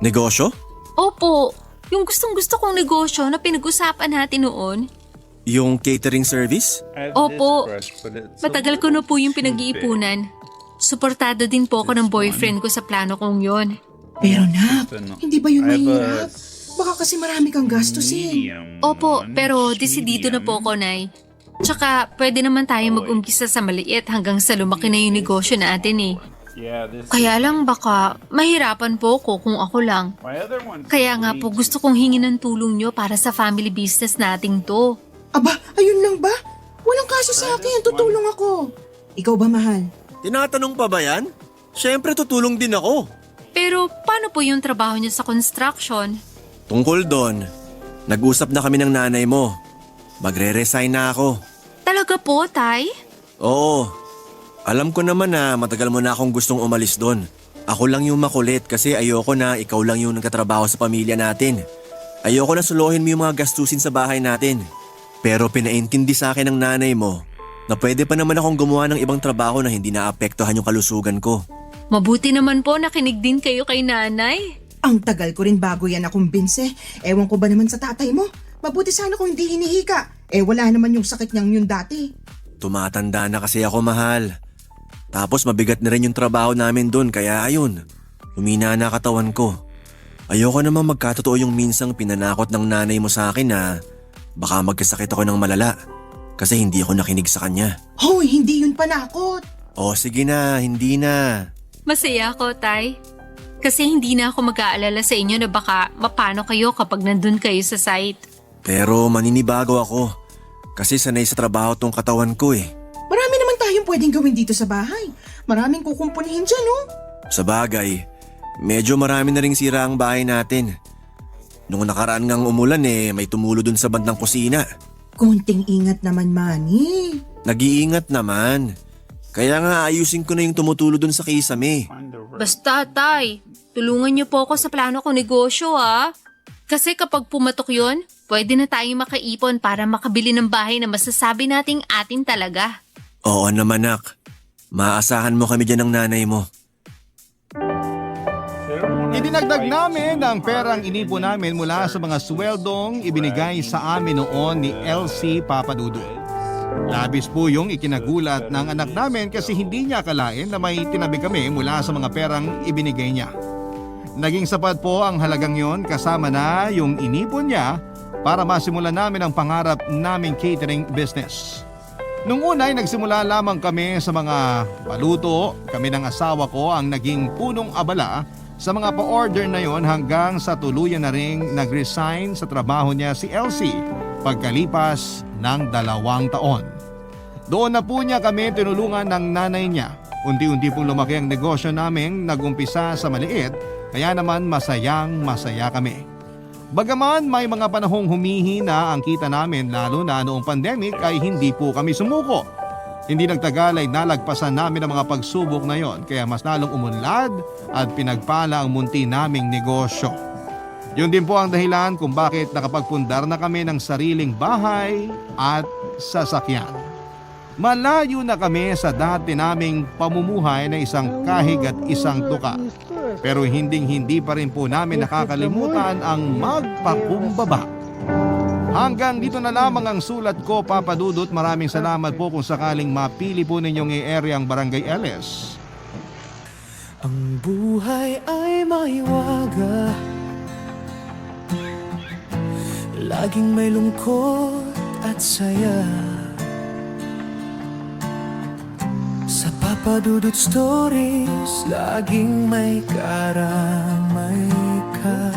Negosyo? Opo. Yung gustong-gusto kong negosyo na pinag-usapan natin noon. Yung catering service? Opo. Matagal ko na po yung pinag-iipunan. Suportado din po ako ng boyfriend ko sa plano kong yon. Pero nak, hindi ba yun mahirap? Baka kasi marami kang gastos eh. Opo, pero desidido na po ako, Nay. Tsaka pwede naman tayo mag-umpisa sa maliit hanggang sa lumaki na yung negosyo natin eh. Kaya lang baka mahirapan po ako kung ako lang. Kaya nga po gusto kong hingin ng tulong nyo para sa family business nating to. Aba, ayun lang ba? Walang kaso sa akin, tutulong ako. Ikaw ba, mahal? Tinatanong pa ba yan? Siyempre tutulong din ako. Pero paano po yung trabaho nyo sa construction? Tungkol doon, nag-usap na kami ng nanay mo. Magre-resign na ako. Talaga po, Tay? Oo. Alam ko naman na matagal mo na akong gustong umalis doon. Ako lang yung makulit kasi ayoko na ikaw lang yung nagkatrabaho sa pamilya natin. Ayoko na suluhin mo yung mga gastusin sa bahay natin. Pero pinaintindi sa akin ng nanay mo na pwede pa naman akong gumawa ng ibang trabaho na hindi naapektuhan yung kalusugan ko. Mabuti naman po nakinig din kayo kay nanay. Ang tagal ko rin bago yan nakumbinse. Ewan ko ba naman sa tatay mo? Mabuti sana kung hindi hinihika. Wala naman yung sakit niyang yun dati. Tumatanda na kasi ako, mahal. Tapos mabigat na rin yung trabaho namin doon kaya ayun, humina na katawan ko. Ayoko naman magkatotoo yung minsang pinanakot ng nanay mo sa akin na baka magkasakit ako ng malala kasi hindi ako nakinig sa kanya. Hoy, hindi yun panakot. O sige na, hindi na. Masaya ako, Tay. Kasi hindi na ako mag-aalala sa inyo na baka mapano kayo kapag nandun kayo sa site. Pero maninibago ako kasi sanay sa trabaho tong katawan ko eh. Marami naman tayong pwedeng gawin dito sa bahay. Maraming kukumpunihin dyan, oh. Sa bagay, medyo marami na ring sira ang bahay natin. Nung nakaraan ngang umulan may tumulo dun sa bandang kusina. Konting ingat naman, Manny. Nag-iingat naman. Kaya nga ayusin ko na yung tumutulo dun sa kisame. Basta, Tay, tulungan niyo po ako sa plano kong negosyo, ah. Kasi kapag pumatok yon, pwede na tayong makaipon para makabili ng bahay na masasabi nating atin talaga. Oo naman, nak. Maaasahan mo kami dyan ng nanay mo. Idinagdag namin ang perang inipon namin mula sa mga sweldong ibinigay sa amin noon ni LC Papadudut. Labis po yung ikinagulat ng anak namin kasi hindi niya akalain na may tinabi kami mula sa mga perang ibinigay niya. Naging sapat po ang halagang yon kasama na yung inipon niya para masimulan namin ang pangarap naming catering business. Nung una ay nagsimula lamang kami sa mga paluto, kami ng asawa ko ang naging punong abala sa mga pa-order na yon hanggang sa tuluyan na ring nag-resign sa trabaho niya si LC pagkalipas ng 2 taon. Doon na po niya kami tinulungan ng nanay niya. Unti-unti pong lumaki ang negosyo naming nag-umpisa sa maliit, kaya naman masaya kami. Bagaman may mga panahong humihina ang kita namin lalo na noong pandemic ay hindi po kami sumuko. Hindi nagtagal ay nalagpasan namin ang mga pagsubok na yon kaya mas lalong umunlad at pinagpala ang munti naming negosyo. Yun din po ang dahilan kung bakit nakapagpundar na kami ng sariling bahay at sasakyan. Malayo na kami sa dati naming pamumuhay na isang kahig at isang tuka. Pero hindi pa rin po namin nakakalimutan ang magpakumbaba. Hanggang dito na lamang ang sulat ko, Papa Dudut. Maraming salamat po kung sakaling mapili po ninyong i-area ang Barangay LS. Ang buhay ay maiwaga, laging may lungkot at saya. Sa Papa Dudut Stories, laging may karamay ka.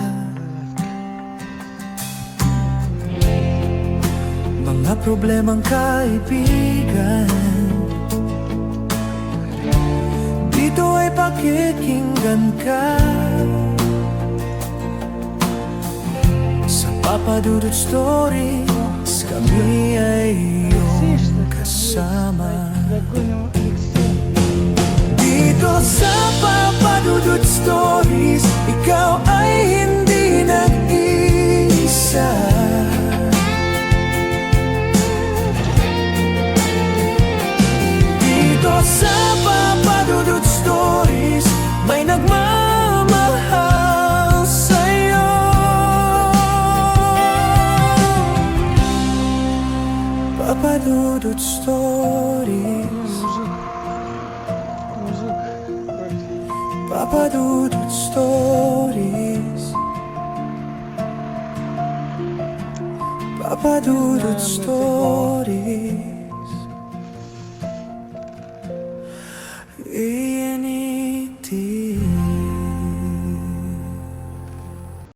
Mga problemang kaibigan, dito ay pakikinggan ka. Sa Papa Dudut Stories, kami ay iyong kasama. Dito sa Papa Dudut Stories, ikaw ay hindi nag-iisa. Dito sa Papa Dudut Stories, may nagmamahal sa'yo. Papa Dudut Stories, Papa Dudut Stories, Papa Dudut Stories.